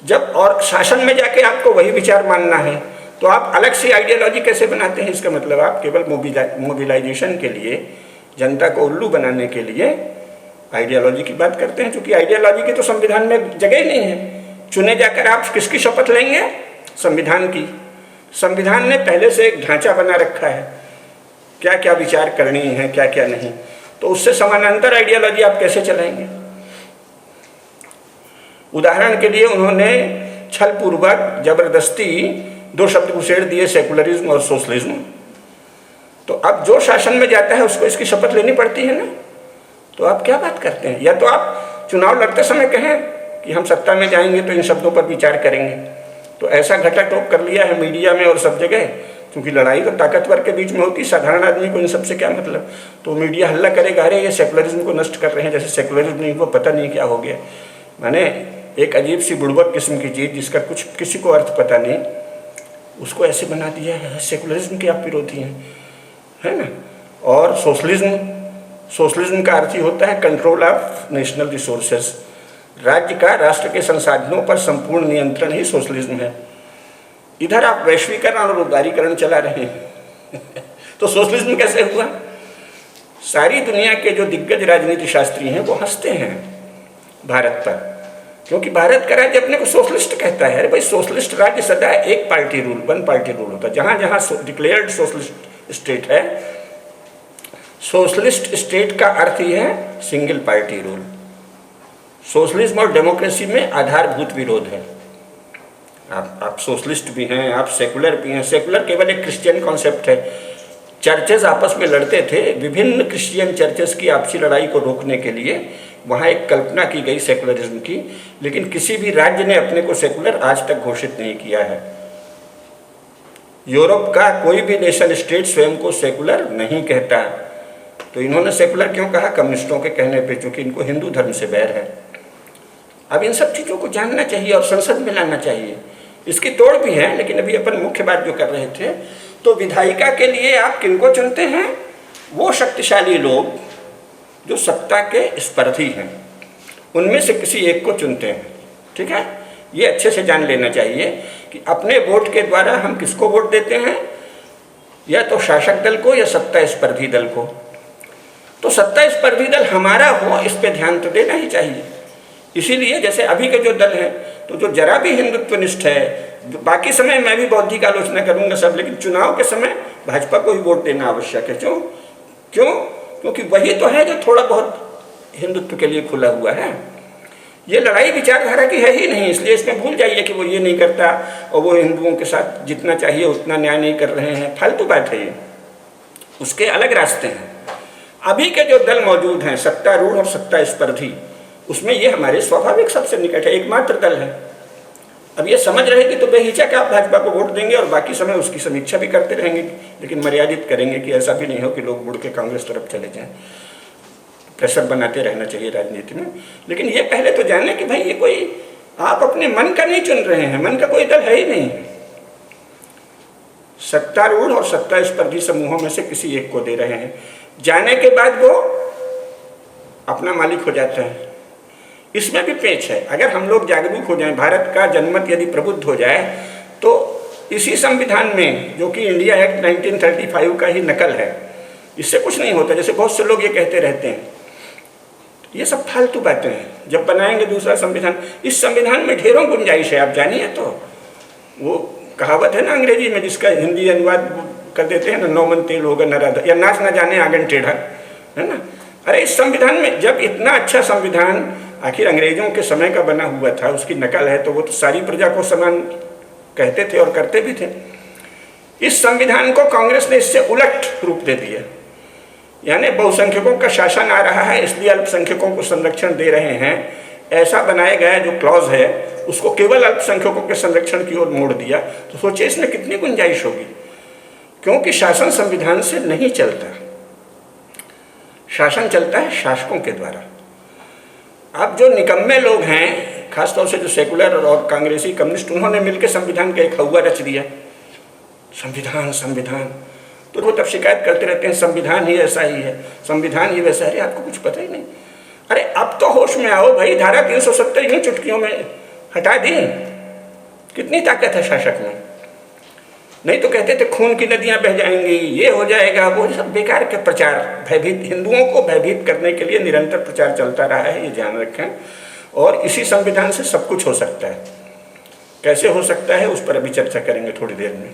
जब और शासन में जाके आपको वही विचार मानना है तो आप अलग से आइडियोलॉजी कैसे बनाते हैं? इसका मतलब आप केवल मोबिलाइजेशन के लिए, जनता को उल्लू बनाने के लिए आइडियोलॉजी की बात करते हैं, क्योंकि आइडियोलॉजी की तो संविधान में जगह ही नहीं है। चुने जाकर आप किसकी शपथ लेंगे? संविधान की। संविधान ने पहले से एक ढांचा बना रखा है, क्या क्या विचार करनी है, क्या क्या नहीं, तो उससे समानांतर आइडियोलॉजी आप कैसे चलाएंगे? उदाहरण के लिए उन्होंने छलपूर्वक जबरदस्ती दो शब्द उछेड़ दिए, सेकुलरिज्म और सोशलिज्म। तो अब जो शासन में जाता है उसको इसकी शपथ लेनी पड़ती है ना। तो आप क्या बात करते हैं? या तो आप चुनाव लड़ते समय कहें कि हम सत्ता में जाएंगे तो इन शब्दों पर विचार करेंगे। तो ऐसा घटा टोप कर लिया है मीडिया में और सब जगह, क्योंकि लड़ाई तो ताकतवर के बीच में होती, साधारण आदमी को इन सबसे क्या मतलब। तो मीडिया हल्ला करेगा, अरे ये सेकुलरिज्म को नष्ट कर रहे हैं, जैसे सेकुलरिज्म नहीं, वो पता नहीं क्या हो गया। माने एक अजीब सी बुड़बक किस्म की चीज़ जिसका कुछ किसी को अर्थ पता नहीं, उसको ऐसे बना दिया है सेकुलरिज्म के आप विरोधी हैं, है ना। और सोशलिज्म का अर्थ ही होता है कंट्रोल ऑफ नेशनल रिसोर्सेज, राज्य का राष्ट्र के संसाधनों पर संपूर्ण नियंत्रण ही सोशलिज्म है। इधर आप वैश्वीकरण और उदारीकरण चला रहे हैं तो सोशलिज्म कैसे हुआ? सारी दुनिया के जो दिग्गज राजनीति शास्त्री हैं वो हंसते हैं भारत पर, क्योंकि भारत का राज्य अपने को सोशलिस्ट कहता है। अरे भाई, सोशलिस्ट राज्य सदा एक party rule, one party rule होता है। जहाँ जहाँ डिक्लेयर्ड सोशलिस्ट स्टेट है, सोशलिस्ट स्टेट का अर्थ ही है सिंगल पार्टी रूल। सोशलिज्म और डेमोक्रेसी में आधारभूत विरोध है। आप सोशलिस्ट भी हैं, आप सेकुलर भी हैं। सेकुलर केवल एक क्रिश्चियन कॉन्सेप्ट है। चर्चेज आपस में लड़ते थे, विभिन्न क्रिश्चियन चर्चेज की आपसी लड़ाई को रोकने के लिए वहाँ एक कल्पना की गई सेकुलरिज्म की, लेकिन किसी भी राज्य ने अपने को सेकुलर आज तक घोषित नहीं किया है। यूरोप का कोई भी नेशन स्टेट स्वयं को सेकुलर नहीं कहता। तो इन्होंने सेकुलर क्यों कहा? कम्युनिस्टों के कहने पे, चूंकि इनको हिंदू धर्म से बैर है। अब इन सब चीज़ों को जानना चाहिए और संसद में लाना चाहिए। इसकी तोड़ भी है, लेकिन अभी अपन मुख्य बात जो कर रहे थे, तो विधायिका के लिए आप किनको चुनते हैं? वो शक्तिशाली लोग जो सत्ता के स्पर्धी हैं, उनमें से किसी एक को चुनते हैं, ठीक है। ये अच्छे से जान लेना चाहिए कि अपने वोट के द्वारा हम किसको वोट देते हैं, या तो शासक दल को या सत्ता स्पर्धी दल को। तो सत्ता स्पर्धी दल हमारा हो, इस पे ध्यान तो देना ही चाहिए। इसीलिए जैसे अभी के जो दल है, तो जो जरा भी हिंदुत्वनिष्ठ है, बाकी समय मैं भी बौद्धिक आलोचना करूंगा सब, लेकिन चुनाव के समय भाजपा को ही वोट देना आवश्यक है। क्यों? क्योंकि वही तो है जो थोड़ा बहुत हिंदुत्व के लिए खुला हुआ है। ये लड़ाई विचारधारा की है ही नहीं, इसलिए इसमें भूल जाइए कि वो ये नहीं करता और वो हिंदुओं के साथ जितना चाहिए उतना न्याय नहीं कर रहे हैं। फालतू बात है ये, उसके अलग रास्ते हैं। अभी के जो दल मौजूद हैं, सत्तारूढ़ और सत्ता स्पर्धी, उसमें ये हमारे स्वाभाविक सबसे निकट है, एकमात्र दल है। अब ये समझ रहेगी तो बेहिचक आप भाजपा को वोट देंगे और बाकी समय उसकी समीक्षा भी करते रहेंगे, लेकिन मर्यादित करेंगे कि ऐसा भी नहीं हो कि लोग मुड़ के कांग्रेस तरफ चले जाएं। प्रेशर बनाते रहना चाहिए राजनीति में। लेकिन ये पहले तो जाने कि भाई ये कोई आप अपने मन का नहीं चुन रहे हैं, मन का कोई दल है ही नहीं। सत्तारूढ़ और सत्ता स्पर्धी समूहों में से किसी एक को दे रहे हैं, जाने के बाद वो अपना मालिक हो जाता है। इसमें भी पेच है। अगर हम लोग जागरूक हो जाएं, भारत का जनमत यदि प्रबुद्ध हो जाए, तो इसी संविधान में, जो कि इंडिया एक्ट 1935 का ही नकल है, इससे कुछ नहीं होता, जैसे बहुत से लोग ये कहते रहते हैं। ये सब फालतू बातें हैं। जब बनाएंगे दूसरा संविधान, इस संविधान में ढेरों गुंजाइश है, आप जानिए। तो वो कहावत है ना अंग्रेजी में, जिसका हिंदी अनुवाद कर देते हैं ना, नौ मन तेल होगा नराधा, या नाच न जाने आंगन टेढ़ा, है ना। अरे इस संविधान में, जब इतना अच्छा संविधान आखिर अंग्रेजों के समय का बना हुआ था, उसकी नकल है, तो वो तो सारी प्रजा को समान कहते थे और करते भी थे। इस संविधान को कांग्रेस ने इससे उलट रूप दे दिया, यानी बहुसंख्यकों का शासन आ रहा है इसलिए अल्पसंख्यकों को संरक्षण दे रहे हैं, ऐसा बनाया गया जो क्लॉज है उसको केवल अल्पसंख्यकों के संरक्षण की ओर मोड़ दिया। तो सोचिए इसमें कितनी गुंजाइश होगी। क्योंकि शासन संविधान से नहीं चलता, शासन चलता है शासकों के द्वारा। अब जो निकम्मे लोग हैं, खासतौर से जो सेकुलर और कांग्रेसी कम्युनिस्ट, उन्होंने मिलकर संविधान का एक हौवा रच दिया, संविधान संविधान। तो वो तब शिकायत करते रहते हैं संविधान ही ऐसा ही है, संविधान ही वैसा है। आपको कुछ पता ही नहीं। अरे अब तो होश में आओ भाई, धारा 370 यूं चुटकियों में हटा दी। कितनी ताकत है शासक में। नहीं तो कहते थे खून की नदियां बह जाएंगी, ये हो जाएगा, वो सब बेकार के प्रचार, भयभीत, हिंदुओं को भयभीत करने के लिए निरंतर प्रचार चलता रहा है, ये ध्यान रखें। और इसी संविधान से सब कुछ हो सकता है। कैसे हो सकता है उस पर अभी चर्चा करेंगे थोड़ी देर में।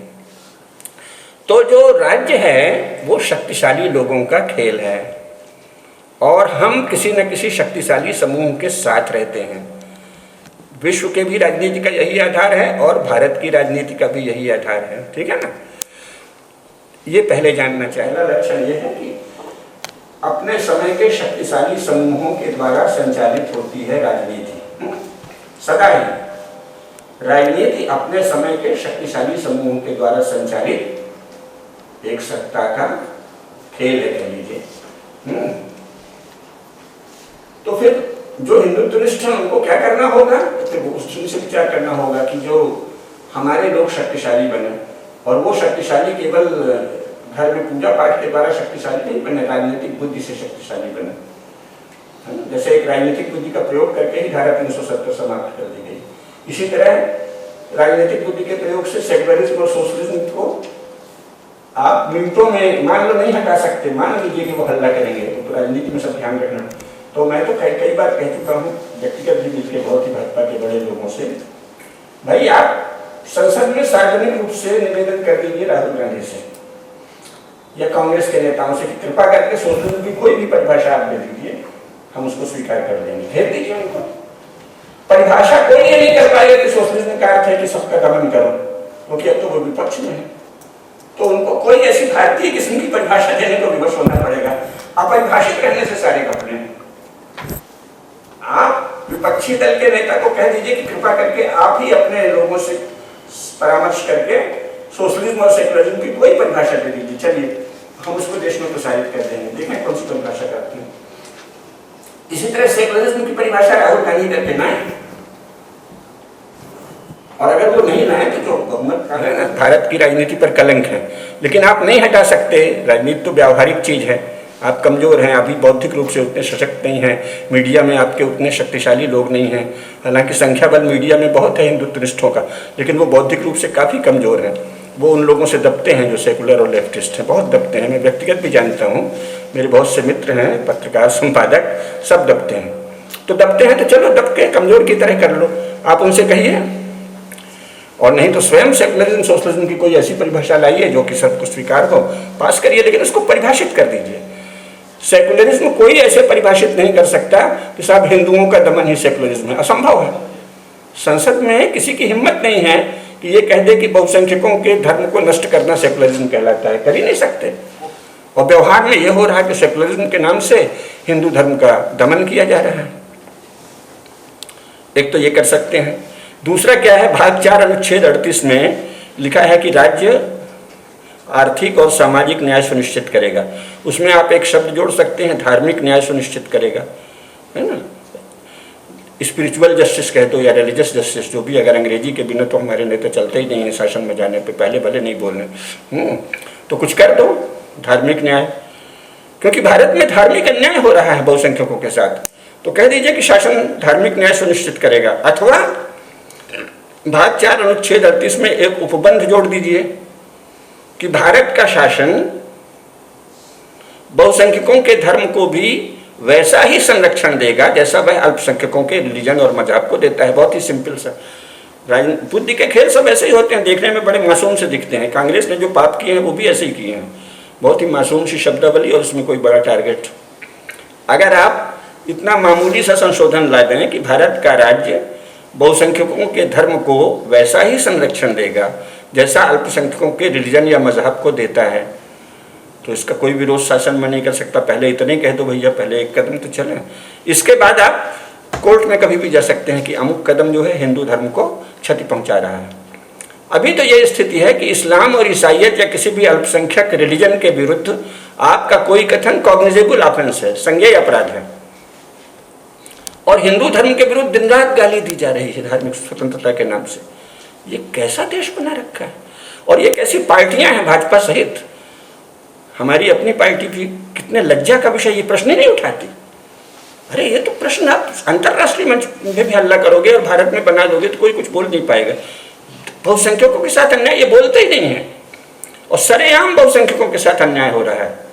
तो जो राज्य है वो शक्तिशाली लोगों का खेल है और हम किसी न किसी शक्तिशाली समूह के साथ रहते हैं। विश्व के भी राजनीति का यही आधार है और भारत की राजनीति का भी यही आधार है, ठीक है ना। ये पहले जानना चाहिए। लक्षण ये है कि अपने समय के शक्तिशाली समूहों के द्वारा संचालित होती है राजनीति। सदा ही राजनीति अपने समय के शक्तिशाली समूहों के द्वारा संचालित एक सत्ता का खेल है, कह लीजिए। तो फिर जो हिंदुत्वनिष्ठ हैं उनको क्या करना होगा, फिर उससे विचार करना होगा कि जो हमारे लोग शक्तिशाली बने, और वो शक्तिशाली केवल घर में पूजा पाठ के द्वारा शक्तिशाली नहीं बने, राजनीतिक बुद्धि से शक्तिशाली बने। जैसे एक राजनीतिक बुद्धि का प्रयोग करके ही धारा 370 समाप्त कर दी गई, इसी तरह राजनीतिक बुद्धि के प्रयोग से सेक्युलरिज्म और सोशलिज्म को आप मिनटों में मान लो नहीं हटा सकते। मान लीजिए कि वो हल्ला करेंगे, तो राजनीति में सब ध्यान रखना। तो मैं तो कई बार कह चुका हूँ व्यक्तिगत भी मिलकर बहुत ही भाजपा के बड़े लोगों से, भाई आप संसद में सार्वजनिक रूप से निवेदन कर दीजिए राहुल गांधी से या कांग्रेस के नेताओं से कि कृपा करके सोशलिज्म की कोई भी परिभाषा आप दे दीजिए, हम उसको स्वीकार कर लेंगे। भेज दीजिए उनको। परिभाषा कोई ये नहीं कर पाएगा कि सोशलिज्म का अर्थ है कि सबका दमन करो, क्योंकि अब तो वो विपक्ष में है। तो उनको कोई ऐसी भारतीय किस्म की परिभाषा देने को विवश होना पड़ेगा। अपरिभाषित रहने से सारे कपड़े हैं। आप विपक्षी दल के नेता को कह दीजिए कि कृपा करके आप ही अपने लोगों से परामर्श करके सोशलिज्म और सेकुलरिज्म की कोई परिभाषा दे दीजिए, चलिए हम उसको देश में प्रसारित कर देंगे, देखें कौन सी परिभाषा करते हैं। इसी तरह सेकुलरिज्म की परिभाषा राहुल गांधी करके ना, और अगर वो नहीं लाए तो भारत की राजनीति पर कलंक है। लेकिन आप नहीं हटा सकते, राजनीति तो व्यावहारिक चीज है। आप कमजोर हैं, अभी बौद्धिक रूप से उतने सशक्त नहीं हैं, मीडिया में आपके उतने शक्तिशाली लोग नहीं हैं। हालांकि संख्या बल मीडिया में बहुत है हिंदुत्वनिष्ठों का, लेकिन वो बौद्धिक रूप से काफ़ी कमजोर हैं। वो उन लोगों से दबते हैं जो सेकुलर और लेफ्टिस्ट हैं, बहुत दबते हैं। मैं व्यक्तिगत भी जानता हूँ, मेरे बहुत से मित्र हैं, पत्रकार, संपादक, सब दबते हैं। तो दबते हैं तो चलो दब के कमजोर की तरह कर लो, आप उनसे कहिए। और नहीं तो स्वयं सेकुलरिज्म सोशलिज्म की कोई ऐसी परिभाषा लाइए जो कि सबको स्वीकार हो, पास करिए, लेकिन उसको परिभाषित कर दीजिए। सेकुलरिज्म कोई ऐसे परिभाषित नहीं कर सकता कि साहब हिंदुओं का दमन ही सेकुलरिज्म है, असंभव है। संसद में किसी की हिम्मत नहीं है कि ये कह दे कि बहुसंख्यकों के धर्म को नष्ट करना सेकुलरिज्म कहलाता है, कर ही नहीं सकते। और व्यवहार में ये हो रहा है कि सेकुलरिज्म के नाम से हिंदू धर्म का दमन किया जा रहा है। एक तो ये कर सकते हैं। दूसरा क्या है, भाग 4 अनुच्छेद 38 में लिखा है कि राज्य आर्थिक और सामाजिक न्याय सुनिश्चित करेगा। उसमें आप एक शब्द जोड़ सकते हैं, धार्मिक न्याय सुनिश्चित करेगा, है ना। स्पिरिचुअल जस्टिस कह दो या रिलीजियस जस्टिस, जो भी, अगर अंग्रेजी के बिना तो हमारे नेता चलते ही नहीं है शासन में जाने पे, पहले भले नहीं बोलने, तो कुछ कर दो धार्मिक न्याय, क्योंकि भारत में धार्मिक अन्याय हो रहा है बहुसंख्यकों के साथ। तो कह दीजिए कि शासन धार्मिक न्याय सुनिश्चित करेगा। अथवा भाग 4 अनुच्छेद 38 में एक उपबंध जोड़ दीजिए कि भारत का शासन बहुसंख्यकों के धर्म को भी वैसा ही संरक्षण देगा जैसा वह अल्पसंख्यकों के रिलीजन और मजहब को देता है। बहुत ही सिंपल सा। बुद्धि के खेल सब ऐसे ही होते हैं, देखने में बड़े मासूम से दिखते हैं। कांग्रेस ने जो पाप किए हैं वो भी ऐसे ही किए हैं, बहुत ही मासूम सी शब्दावली और उसमें कोई बड़ा टारगेट। अगर आप इतना मामूली सा संशोधन ला दें कि भारत का राज्य बहुसंख्यकों के धर्म को वैसा ही संरक्षण देगा जैसा अल्पसंख्यकों के रिलीजन या मजहब को देता है, तो इसका कोई विरोध शासन में नहीं कर सकता। पहले इतने कह दो भैया, पहले एक कदम तो चले, इसके बाद आप कोर्ट में कभी भी जा सकते हैं कि अमुक कदम जो है हिंदू धर्म को क्षति पहुंचा रहा है। अभी तो ये स्थिति है कि इस्लाम और ईसाइयत या किसी भी अल्पसंख्यक रिलीजन के विरुद्ध आपका कोई कथन कॉग्निजेबल ऑफेंस है, संज्ञेय अपराध है। और हिंदू धर्म के विरुद्ध दिन रात गाली दी जा रही है धार्मिक स्वतंत्रता के नाम से। ये कैसा देश बना रखा है? और ये कैसी पार्टियां हैं भाजपा सहित, हमारी अपनी पार्टी भी कितने लज्जा का विषय, ये प्रश्न ही नहीं उठाती। अरे ये तो प्रश्न आप अंतर्राष्ट्रीय मंच में भी हल्ला करोगे और भारत में बना दोगे तो कोई कुछ बोल नहीं पाएगा। बहुसंख्यकों के साथ अन्याय ये बोलते ही नहीं है, और सरेआम बहुसंख्यकों के साथ अन्याय हो रहा है।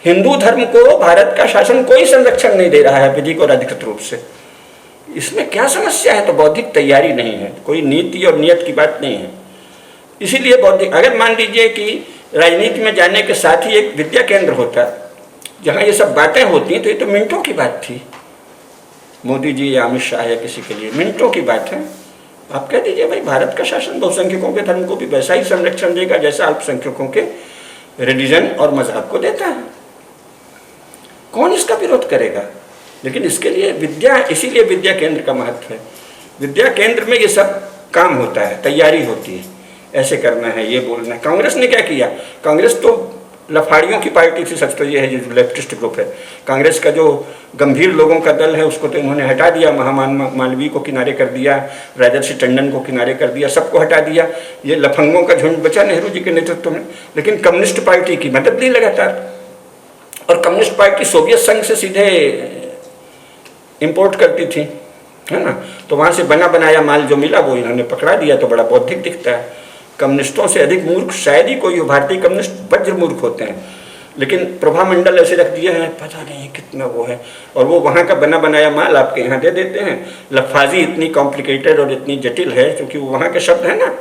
हिंदू धर्म को भारत का शासन कोई संरक्षण नहीं दे रहा है विधिक और अधिकृत रूप से। इसमें क्या समस्या है? तो बौद्धिक तैयारी नहीं है, कोई नीति और नियत की बात नहीं है। इसीलिए बौद्धिक, अगर मान लीजिए कि राजनीति में जाने के साथ ही एक विद्या केंद्र होता जहाँ ये सब बातें होती हैं, तो ये तो मिनटों की बात थी। मोदी जी या अमित शाह या किसी के लिए मिनटों की बात है। आप कह दीजिए भाई भारत का शासन बहुसंख्यकों के धर्म को भी वैसा ही संरक्षण देगा जैसा अल्पसंख्यकों के रिलीजन और मजहब को देता है। कौन इसका विरोध करेगा? लेकिन इसके लिए विद्या, इसीलिए विद्या केंद्र का महत्व है। विद्या केंद्र में ये सब काम होता है, तैयारी होती है, ऐसे करना है, ये बोलना है। कांग्रेस ने क्या किया? कांग्रेस तो लफाड़ियों की पार्टी थी, सच तो ये है, जो लेफ्टिस्ट ग्रुप है। कांग्रेस का जो गंभीर लोगों का दल है उसको तो इन्होंने हटा दिया, महामान मालवीय को किनारे कर दिया, राजर्षि टंडन को किनारे कर दिया, सबको हटा दिया। ये लफंगों का झुंड बचा नेहरू जी के नेतृत्व में। लेकिन कम्युनिस्ट पार्टी की मदद ली लगातार, और कम्युनिस्ट पार्टी सोवियत संघ से सीधे इंपोर्ट करती थी, है ना। तो वहाँ से बना बनाया माल जो मिला वो इन्होंने पकड़ा दिया, तो बड़ा बौद्धिक दिखता है। कम्युनिस्टों से अधिक मूर्ख शायद ही कोई हो, भारतीय कम्युनिस्ट वज्र मूर्ख होते हैं। लेकिन प्रभामंडल ऐसे रख दिया है, पता नहीं कितना वो है, और वो वहाँ का बना बनाया माल आपके यहाँ दे देते हैं। लफाजी इतनी कॉम्प्लिकेटेड और इतनी जटिल है, क्योंकि वो वहाँ के शब्द हैं ना,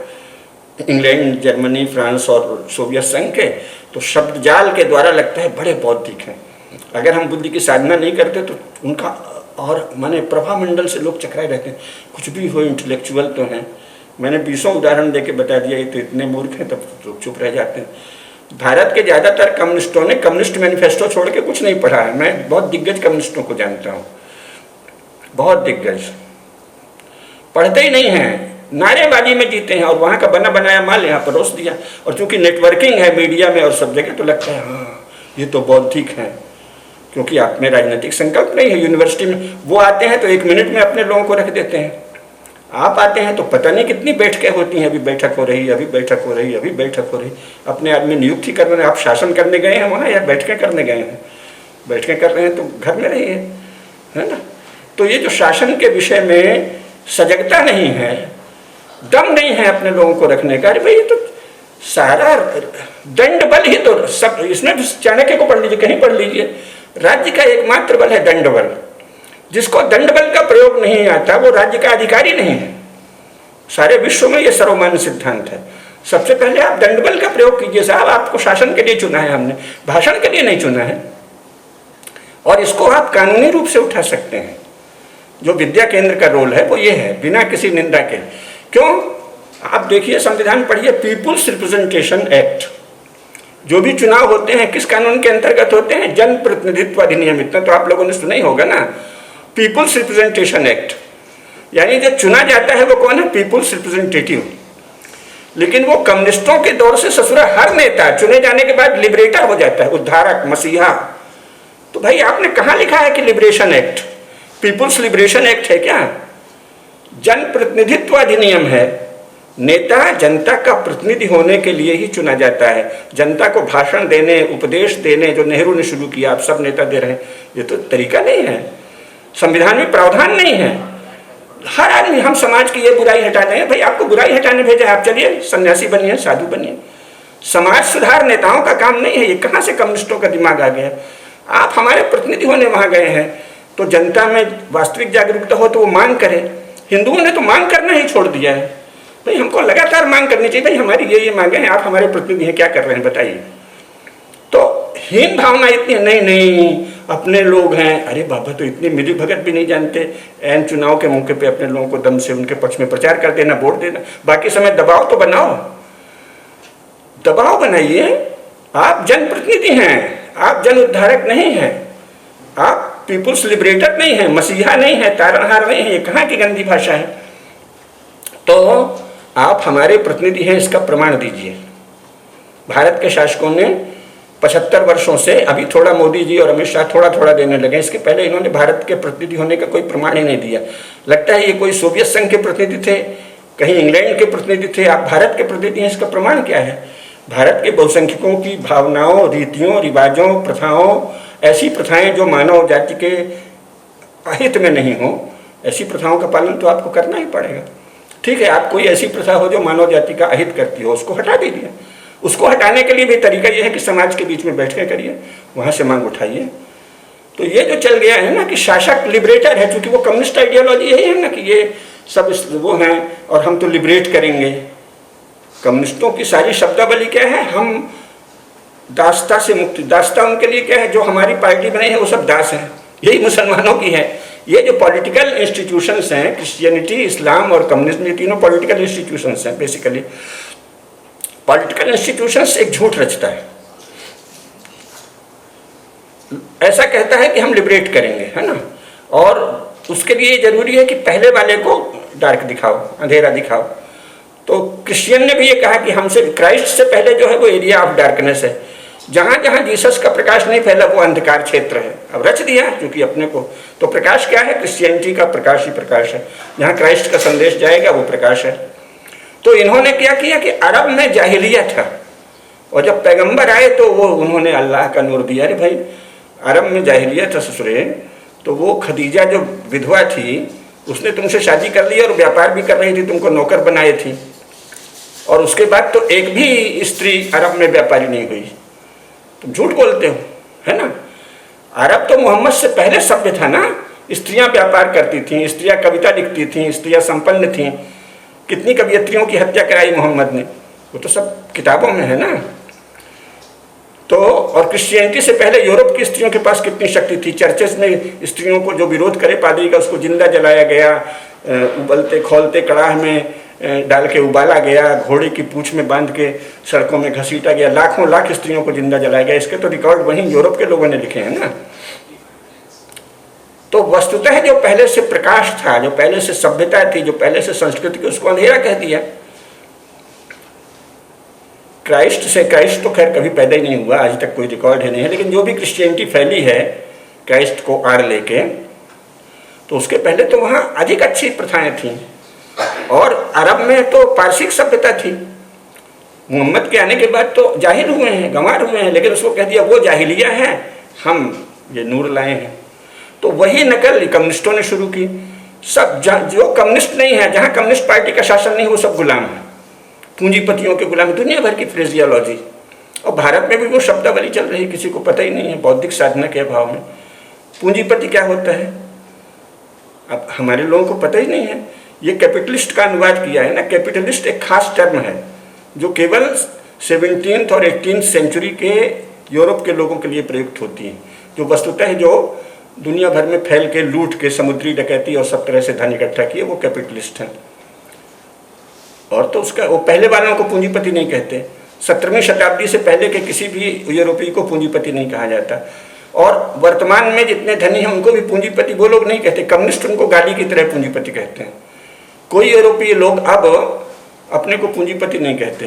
इंग्लैंड, जर्मनी, फ्रांस और सोवियत संघ के, तो शब्द जाल के द्वारा लगता है बड़े बौद्धिक हैं। अगर हम बुद्धि की साधना नहीं करते तो उनका, और माने प्रभामंडल से लोग चकराए रहते हैं। कुछ भी हो, इंटेलेक्चुअल तो हैं। मैंने 20 उदाहरण देके बता दिया, ये तो इतने मूर्ख हैं, तब लोग चुप रह जाते हैं। भारत के ज़्यादातर कम्युनिस्टों ने कम्युनिस्ट मैनिफेस्टो छोड़ के कुछ नहीं पढ़ा है। मैं बहुत दिग्गज कम्युनिस्टों को जानता हूँ, बहुत दिग्गज, पढ़ते ही नहीं हैं, नारेबाजी में जीते हैं, और वहाँ का बना बनाया माल यहाँ परोस दिया। और चूंकि नेटवर्किंग है मीडिया में और सब जगह, तो लगता है हाँ ये तो बौद्धिक है, क्योंकि आप में राजनीतिक संकल्प नहीं है। यूनिवर्सिटी में वो आते हैं तो 1 मिनट में अपने लोगों को रख देते हैं। आप आते हैं तो पता नहीं कितनी बैठकें होती हैं, अभी बैठक हो रही, अभी बैठक हो रही, अभी बैठक हो रही। अपने आदमी नियुक्ति कर रहे हैं, आप शासन करने गए हैं वहाँ या बैठकें करने गए हैं? बैठकें कर रहे हैं तो घर में रहिए, है ना। तो ये जो शासन के विषय में सजगता नहीं है, दम नहीं है अपने लोगों को रखने का। अरे भाई ये तो सारा दंड बल ही तो सब, इसमें चाणक्य को पढ़ लीजिए, कहीं पढ़ लीजिए। राज्य का एकमात्र बल है दंड बल। जिसको दंड बल का प्रयोग नहीं आता वो राज्य का अधिकारी नहीं है। सारे विश्व में ये सर्वमान्य सिद्धांत है। सबसे पहले आप दंड बल का प्रयोग कीजिए। साहब आपको शासन के लिए चुना है हमने, भाषण के लिए नहीं चुना है। और इसको आप कानूनी रूप से उठा सकते हैं। जो विद्या केंद्र का रोल है वो ये है, बिना किसी निंदा के। क्यों? आप देखिए, संविधान पढ़िए, पीपुल्स रिप्रेजेंटेशन एक्ट। जो भी चुनाव होते हैं किस कानून के अंतर्गत होते हैं? जन प्रतिनिधित्व अधिनियम। इतना तो आप लोगों ने सुना ही होगा ना, पीपुल्स रिप्रेजेंटेशन एक्ट। यानी जो चुना जाता है वो कौन है? People's representative. लेकिन वो कम्युनिस्टों के दौर से ससुरा हर नेता चुने जाने के बाद लिबरेटर हो जाता है, उद्धारक, मसीहा। तो भाई आपने कहाँ लिखा है कि liberation act? People's liberation act है क्या? जन प्रतिनिधित्व अधिनियम है। नेता जनता का प्रतिनिधि होने के लिए ही चुना जाता है। जनता को भाषण देने, उपदेश देने, जो नेहरू ने शुरू किया, आप सब नेता दे रहे हैं, ये तो तरीका नहीं है। संविधान में प्रावधान नहीं है। हर आदमी, हम समाज की ये बुराई हटा दें, भाई आपको बुराई हटाने भेजा, आप चलिए सन्यासी बनिए, साधु बनिए। समाज सुधार नेताओं का काम नहीं है। ये कहाँ से कम्युनिस्टों का दिमाग आ गया? आप हमारे प्रतिनिधि होने वहाँ गए हैं, तो जनता में वास्तविक जागरूकता हो तो वो मांग करे। हिंदुओं ने तो मांग करना ही छोड़ दिया है। भाई हमको लगातार मांग करनी चाहिए, भाई हमारी ये मांगे हैं, आप हमारे प्रतिनिधि हैं, क्या कर रहे हैं बताइए। तो हीन भावना इतनी, नहीं नहीं अपने लोग हैं। अरे बाबा, तो इतनी मिली भगत भी नहीं जानते। एन चुनाव के मौके पे अपने लोगों को दम से उनके पक्ष में प्रचार कर देना, वोट देना। बाकी समय दबाव तो बनाओ, दबाव बनाइए। आप जनप्रतिनिधि हैं, आप जन उद्धारक नहीं हैं, आप पीपुल्स लिबरेटर नहीं है, मसीहा नहीं है, तारणहार नहीं है। ये कहाँ की गंदी भाषा है? तो आप हमारे प्रतिनिधि हैं इसका प्रमाण दीजिए। भारत के शासकों ने 75 वर्षों से, अभी थोड़ा मोदी जी और अमित शाह थोड़ा थोड़ा देने लगे, इसके पहले इन्होंने भारत के प्रतिनिधि होने का कोई प्रमाण ही नहीं दिया। लगता है ये कोई सोवियत संघ के प्रतिनिधि थे, कहीं इंग्लैंड के प्रतिनिधि थे, आप भारत के प्रतिनिधि हैं, इसका प्रमाण क्या है? भारत के बहुसंख्यकों की भावनाओं, रीतियों, रिवाजों, प्रथाओं, ऐसी प्रथाएं जो मानव जाति के अहित में नहीं हो, ऐसी प्रथाओं का पालन तो आपको करना ही पड़ेगा। ठीक है, आप कोई ऐसी प्रथा हो जो मानव जाति का अहित करती हो, उसको हटा दीजिए। उसको हटाने के लिए भी तरीका ये है कि समाज के बीच में बैठ के करिए, वहाँ से मांग उठाइए। तो ये जो चल गया है ना कि शासक लिबरेटर है, क्योंकि वो कम्युनिस्ट आइडियोलॉजी यही है ना कि ये सब वो हैं और हम तो लिबरेट करेंगे। कम्युनिस्टों की सारी शब्दावली क्या है? हम दास्ता से मुक्ति, दास्ता उनके लिए क्या है? जो हमारी पार्टी बनाई है वो सब दास हैं, यही मुसलमानों की है। ये जो पॉलिटिकल इंस्टीट्यूशंस हैं, क्रिश्चियनिटी, इस्लाम और कम्युनिज्म, ये तीनों पॉलिटिकल इंस्टीट्यूशंस हैं। बेसिकली पॉलिटिकल इंस्टीट्यूशंस एक झूठ रचता है, ऐसा कहता है कि हम लिबरेट करेंगे, है ना, और उसके लिए जरूरी है कि पहले वाले को डार्क दिखाओ, अंधेरा दिखाओ। तो क्रिश्चियन ने भी ये कहा कि हमसे, क्राइस्ट से पहले जो है वो एरिया ऑफ डार्कनेस है, जहां जहां जीसस का प्रकाश नहीं फैला वो अंधकार क्षेत्र है। अब रच दिया क्योंकि अपने को, तो प्रकाश क्या है? क्रिश्चियनिटी का प्रकाश ही प्रकाश है, जहां क्राइस्ट का संदेश जाएगा वो प्रकाश है। तो इन्होंने क्या किया कि अरब में जाहिलियत था, और जब पैगंबर आए तो वो उन्होंने अल्लाह का नूर दिया। अरे भाई, अरब में जाहिलियत था ससुरे, तो वो खदीजा जो विधवा थी उसने तुमसे शादी कर ली और व्यापार भी कर रही थी, तुमको नौकर बनाए थी, और उसके बाद तो एक भी स्त्री अरब में व्यापारी नहीं हुई। तुम झूठ बोलते हो, है ना। अरब तो मोहम्मद से पहले सभ्य था ना, स्त्रियां व्यापार करती थीं, स्त्रियां कविता लिखती थीं, स्त्रियां संपन्न थीं। कितनी कवियत्रियों की हत्या कराई मोहम्मद ने, वो तो सब किताबों में है ना। तो और क्रिश्चियनिटी से पहले यूरोप की स्त्रियों के पास कितनी शक्ति थी। चर्चेस में स्त्रियों को जो विरोध करे पादरी का, उसको जिंदा जलाया गया, उबलते खोलते कड़ाह में डाल के उबाला गया, घोड़े की पूंछ में बांध के सड़कों में घसीटा गया, लाखों लाख स्त्रियों को जिंदा जलाया गया। इसके तो रिकॉर्ड वहीं यूरोप के लोगों ने लिखे हैं ना। तो वस्तुतः जो पहले से प्रकाश था, जो पहले से सभ्यता थी, जो पहले से संस्कृति थी, उसको अंधेरा कह दिया। क्राइस्ट तो खैर कभी पैदा ही नहीं हुआ, आज तक कोई रिकॉर्ड है नहीं है, लेकिन जो भी क्रिश्चियनिटी फैली है क्राइस्ट को आड़ लेके, तो उसके पहले तो वहाँ अधिक अच्छी प्रथाएं थीं। और अरब में तो पारसिक सभ्यता थी। मोहम्मद के आने के बाद तो जाहिल हुए हैं, गंवार हुए हैं, लेकिन उसको कह दिया वो जाहिलिया है, हम ये नूर लाए हैं। तो वही नकल कम्युनिस्टों ने शुरू की। सब जो कम्युनिस्ट नहीं है, जहाँ कम्युनिस्ट पार्टी का शासन नहीं, वो सब गुलाम है, पूंजीपतियों के गुलाम, दुनिया भर की फ्रेजियोलॉजी। और भारत में भी वो शब्दावली चल रही, किसी को पता ही नहीं है बौद्धिक साधना के अभाव में। पूंजीपति क्या होता है अब हमारे लोगों को पता ही नहीं है। ये कैपिटलिस्ट का अनुवाद किया है ना। कैपिटलिस्ट एक खास टर्म है जो केवल 17th और 18th सेंचुरी के यूरोप के लोगों के लिए प्रयुक्त होती है, जो वस्तुतः जो दुनिया भर में फैल के लूट के, समुद्री डकैती और सब तरह से धन इकट्ठा किए, वो कैपिटलिस्ट हैं। और तो उसका वो पहले वालों को पूंजीपति नहीं कहते। 17वीं शताब्दी से पहले के किसी भी यूरोपीय को पूंजीपति नहीं कहा जाता। और वर्तमान में जितने धनी हैं उनको भी पूंजीपति वो लोग नहीं कहते, कम्युनिस्ट उनको गाली की तरह पूंजीपति कहते हैं। कोई यूरोपीय लोग अब अपने को पूंजीपति नहीं कहते,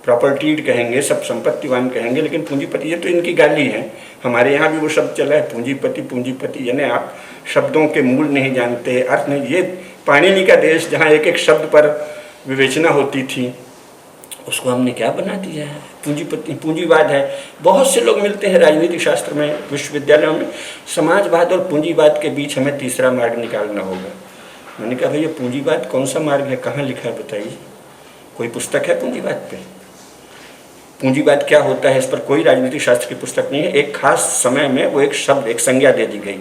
प्रॉपर्टीड कहेंगे, सब संपत्तिवान कहेंगे, लेकिन पूंजीपति ये तो इनकी गाली है। हमारे यहाँ भी वो शब्द चला है पूंजीपति, पूंजीपति, यानी आप शब्दों के मूल नहीं जानते, अर्थ नहीं। ये पाणिनि का देश जहाँ एक एक शब्द पर विवेचना होती थी, उसको हमने क्या बना दिया है, पूंजीपति, पूंजीवाद है। बहुत से लोग मिलते हैं राजनीति शास्त्र में, विश्वविद्यालयों में, समाजवाद और पूंजीवाद के बीच हमें तीसरा मार्ग निकालना होगा। मैंने कहा भैया पूंजीवाद कौन सा मार्ग है, कहाँ लिखा है बताइए, कोई पुस्तक है पूंजीवाद पे? पूंजीवाद क्या होता है इस पर कोई राजनीति शास्त्र की पुस्तक नहीं है। एक खास समय में वो एक शब्द, एक संज्ञा दे दी गई।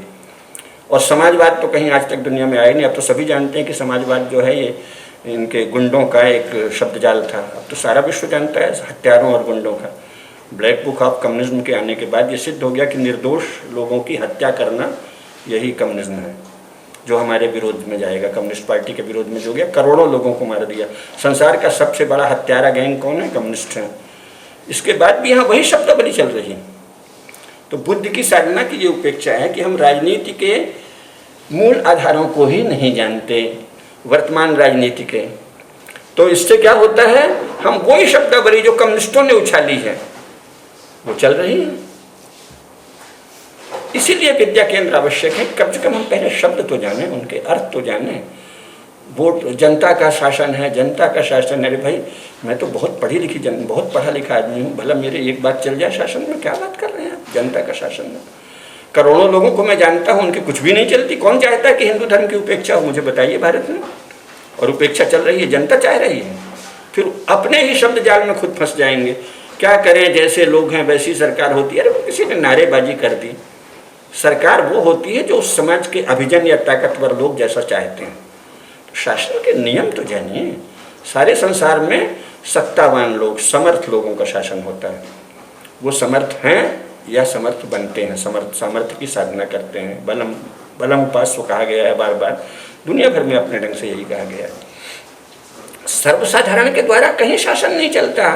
और समाजवाद तो कहीं आज तक दुनिया में आया नहीं। अब तो सभी जानते हैं कि समाजवाद जो है ये इनके गुंडों का एक शब्दजाल था। अब तो सारा विश्व जानता है हत्यारों और गुंडों का। ब्लैक बुक ऑफ कम्युनिज्म के आने के बाद ये सिद्ध हो गया कि निर्दोष लोगों की हत्या करना यही कम्युनिज्म है, जो हमारे विरोध में जाएगा। कम्युनिस्ट पार्टी के विरोध में जो गया, करोड़ों लोगों को मार दिया। संसार का सबसे बड़ा हत्यारा गैंग कौन है? कम्युनिस्ट हैं। इसके बाद भी यहाँ वही शब्दावली चल रही है। तो बुद्ध की साधना की ये उपेक्षा है कि हम राजनीति के मूल आधारों को ही नहीं जानते, वर्तमान राजनीति के। तो इससे क्या होता है, हम वही शब्दावली जो कम्युनिस्टों ने उछाली है वो चल रही है। इसीलिए विद्या केंद्र आवश्यक है। कम से कम हम पहले शब्द तो जाने, उनके अर्थ तो जाने। वोट जनता का शासन है, जनता का शासन। अरे भाई, मैं तो बहुत पढ़ी लिखी बहुत पढ़ा लिखा आदमी हूँ, भला मेरे एक बात चल जाए शासन में, क्या बात कर रहे हैं आप? जनता का शासन में करोड़ों लोगों को मैं जानता हूँ, उनकी कुछ भी नहीं चलती। कौन चाहता है कि हिंदू धर्म की उपेक्षा हो? मुझे बताइए भारत में। और उपेक्षा चल रही है, जनता चाह रही है। फिर अपने ही शब्द जाल में खुद फंस जाएंगे। क्या करें, जैसे लोग हैं वैसी सरकार होती है। अरे किसी ने नारेबाजी कर दी। सरकार वो होती है जो उस समाज के अभिजन या ताकतवर लोग जैसा चाहते हैं। तो शासन के नियम तो जानिए। सारे संसार में सत्तावान लोग, समर्थ लोगों का शासन होता है। वो समर्थ हैं या समर्थ बनते हैं, सामर्थ्य की साधना करते हैं। बलम बलम उपास्य कहा गया है बार बार, दुनिया भर में अपने ढंग से यही कहा गया है। सर्वसाधारण के द्वारा कहीं शासन नहीं चलता।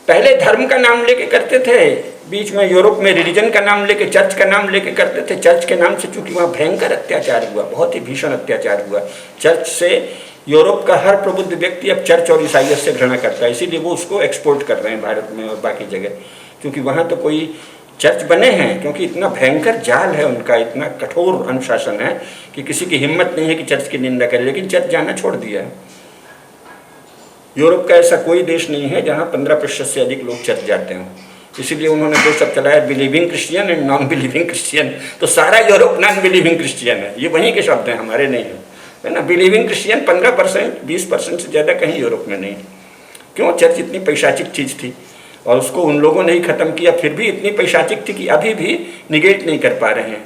पहले धर्म का नाम लेके करते थे, बीच में यूरोप में रिलीजन का नाम लेके, चर्च का नाम लेके करते थे। चर्च के नाम से चूंकि वहाँ भयंकर अत्याचार हुआ, बहुत ही भीषण अत्याचार हुआ। चर्च से यूरोप का हर प्रबुद्ध व्यक्ति अब चर्च और ईसाइयत से घृणा करता है, इसीलिए वो उसको एक्सपोर्ट कर रहे हैं भारत में और बाकी जगह, क्योंकि वहाँ तो कोई चर्च बने हैं, क्योंकि इतना भयंकर जाल है उनका, इतना कठोर अनुशासन है कि किसी की हिम्मत नहीं है कि चर्च की निंदा करे। लेकिन चर्च जाना छोड़ दिया है। यूरोप का ऐसा कोई देश नहीं है जहाँ 15% से अधिक लोग चर्च जाते हैं। इसीलिए उन्होंने दो शब्द चलाया, believing Christian and non believing Christian. तो सारा यूरोप नॉन बिलीविंग क्रिश्चियन है। ये वहीं के शब्द हैं, हमारे नहीं है ना। बिलीविंग क्रिश्चियन 15%, 20% से ज़्यादा कहीं यूरोप में नहीं। क्यों? चर्च इतनी पैशाचिक चीज़ थी और उसको उन लोगों ने ही ख़त्म किया। फिर भी इतनी पैशाचिक थी कि अभी भी निगेट नहीं कर पा रहे हैं।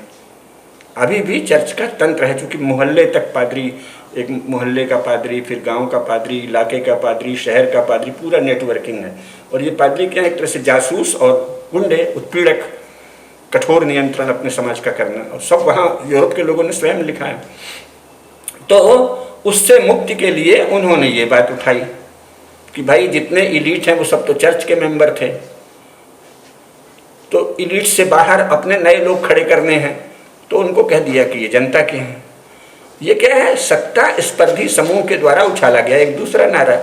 अभी भी चर्च का तंत्र है, चूँकि मोहल्ले तक पादरी, एक मोहल्ले का पादरी, फिर गांव का पादरी, इलाके का पादरी, शहर का पादरी, पूरा नेटवर्किंग है। और ये पादरी क्या है? एक तरह से जासूस और गुंडे, उत्पीड़क, कठोर नियंत्रण अपने समाज का करना, और सब वहाँ यूरोप के लोगों ने स्वयं लिखा है। तो उससे मुक्ति के लिए उन्होंने ये बात उठाई कि भाई जितने इलीट हैं वो सब तो चर्च के मेंबर थे, तो इलीट से बाहर अपने नए लोग खड़े करने हैं। तो उनको कह दिया कि ये जनता के हैं। ये क्या है? सत्ता स्पर्धी समूह के द्वारा उछाला गया एक दूसरा नारा।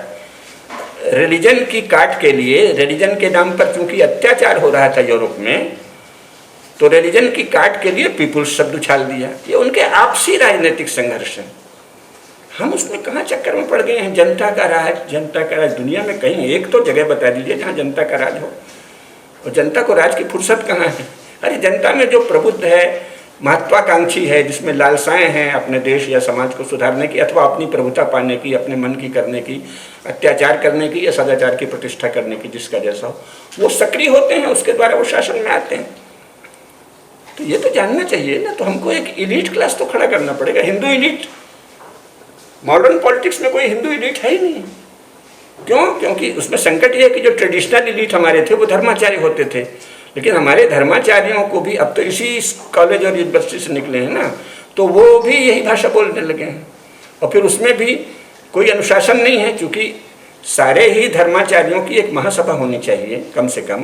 रिलीजन की काट के लिए, रिलीजन के नाम पर चूंकि अत्याचार हो रहा था यूरोप में, तो रिलीजन की काट के लिए पीपुल्स शब्द उछाल दिया। ये उनके आपसी राजनीतिक संघर्ष है। हम उसमें कहाँ चक्कर में पड़ गए हैं? जनता का राज, जनता का राज। दुनिया में कहीं एक तो जगह बता दीजिए जहाँ जनता का राज हो। और जनता को राज की फुर्सत कहाँ है? अरे जनता में जो प्रबुद्ध है, महत्वाकांक्षी है, जिसमें लालसाएं हैं अपने देश या समाज को सुधारने की अथवा अपनी प्रभुता पाने की, अपने मन की करने की, अत्याचार करने की या सदाचार की प्रतिष्ठा करने की, जिसका जैसा हो, वो सक्रिय होते हैं, उसके द्वारा वो शासन में आते हैं। तो ये तो जानना चाहिए ना। तो हमको एक इलीट क्लास तो खड़ा करना पड़ेगा। हिंदू इलीट, मॉडर्न पॉलिटिक्स में कोई हिंदू इलीट है ही नहीं। क्यों? क्योंकि उसमें संकट ये है कि जो ट्रेडिशनल इलीट हमारे थे वो धर्माचार्य होते थे। लेकिन हमारे धर्माचार्यों को भी अब तो इसी कॉलेज और यूनिवर्सिटी से निकले हैं ना, तो वो भी यही भाषा बोलने लगे हैं। और फिर उसमें भी कोई अनुशासन नहीं है, क्योंकि सारे ही धर्माचार्यों की एक महासभा होनी चाहिए कम से कम,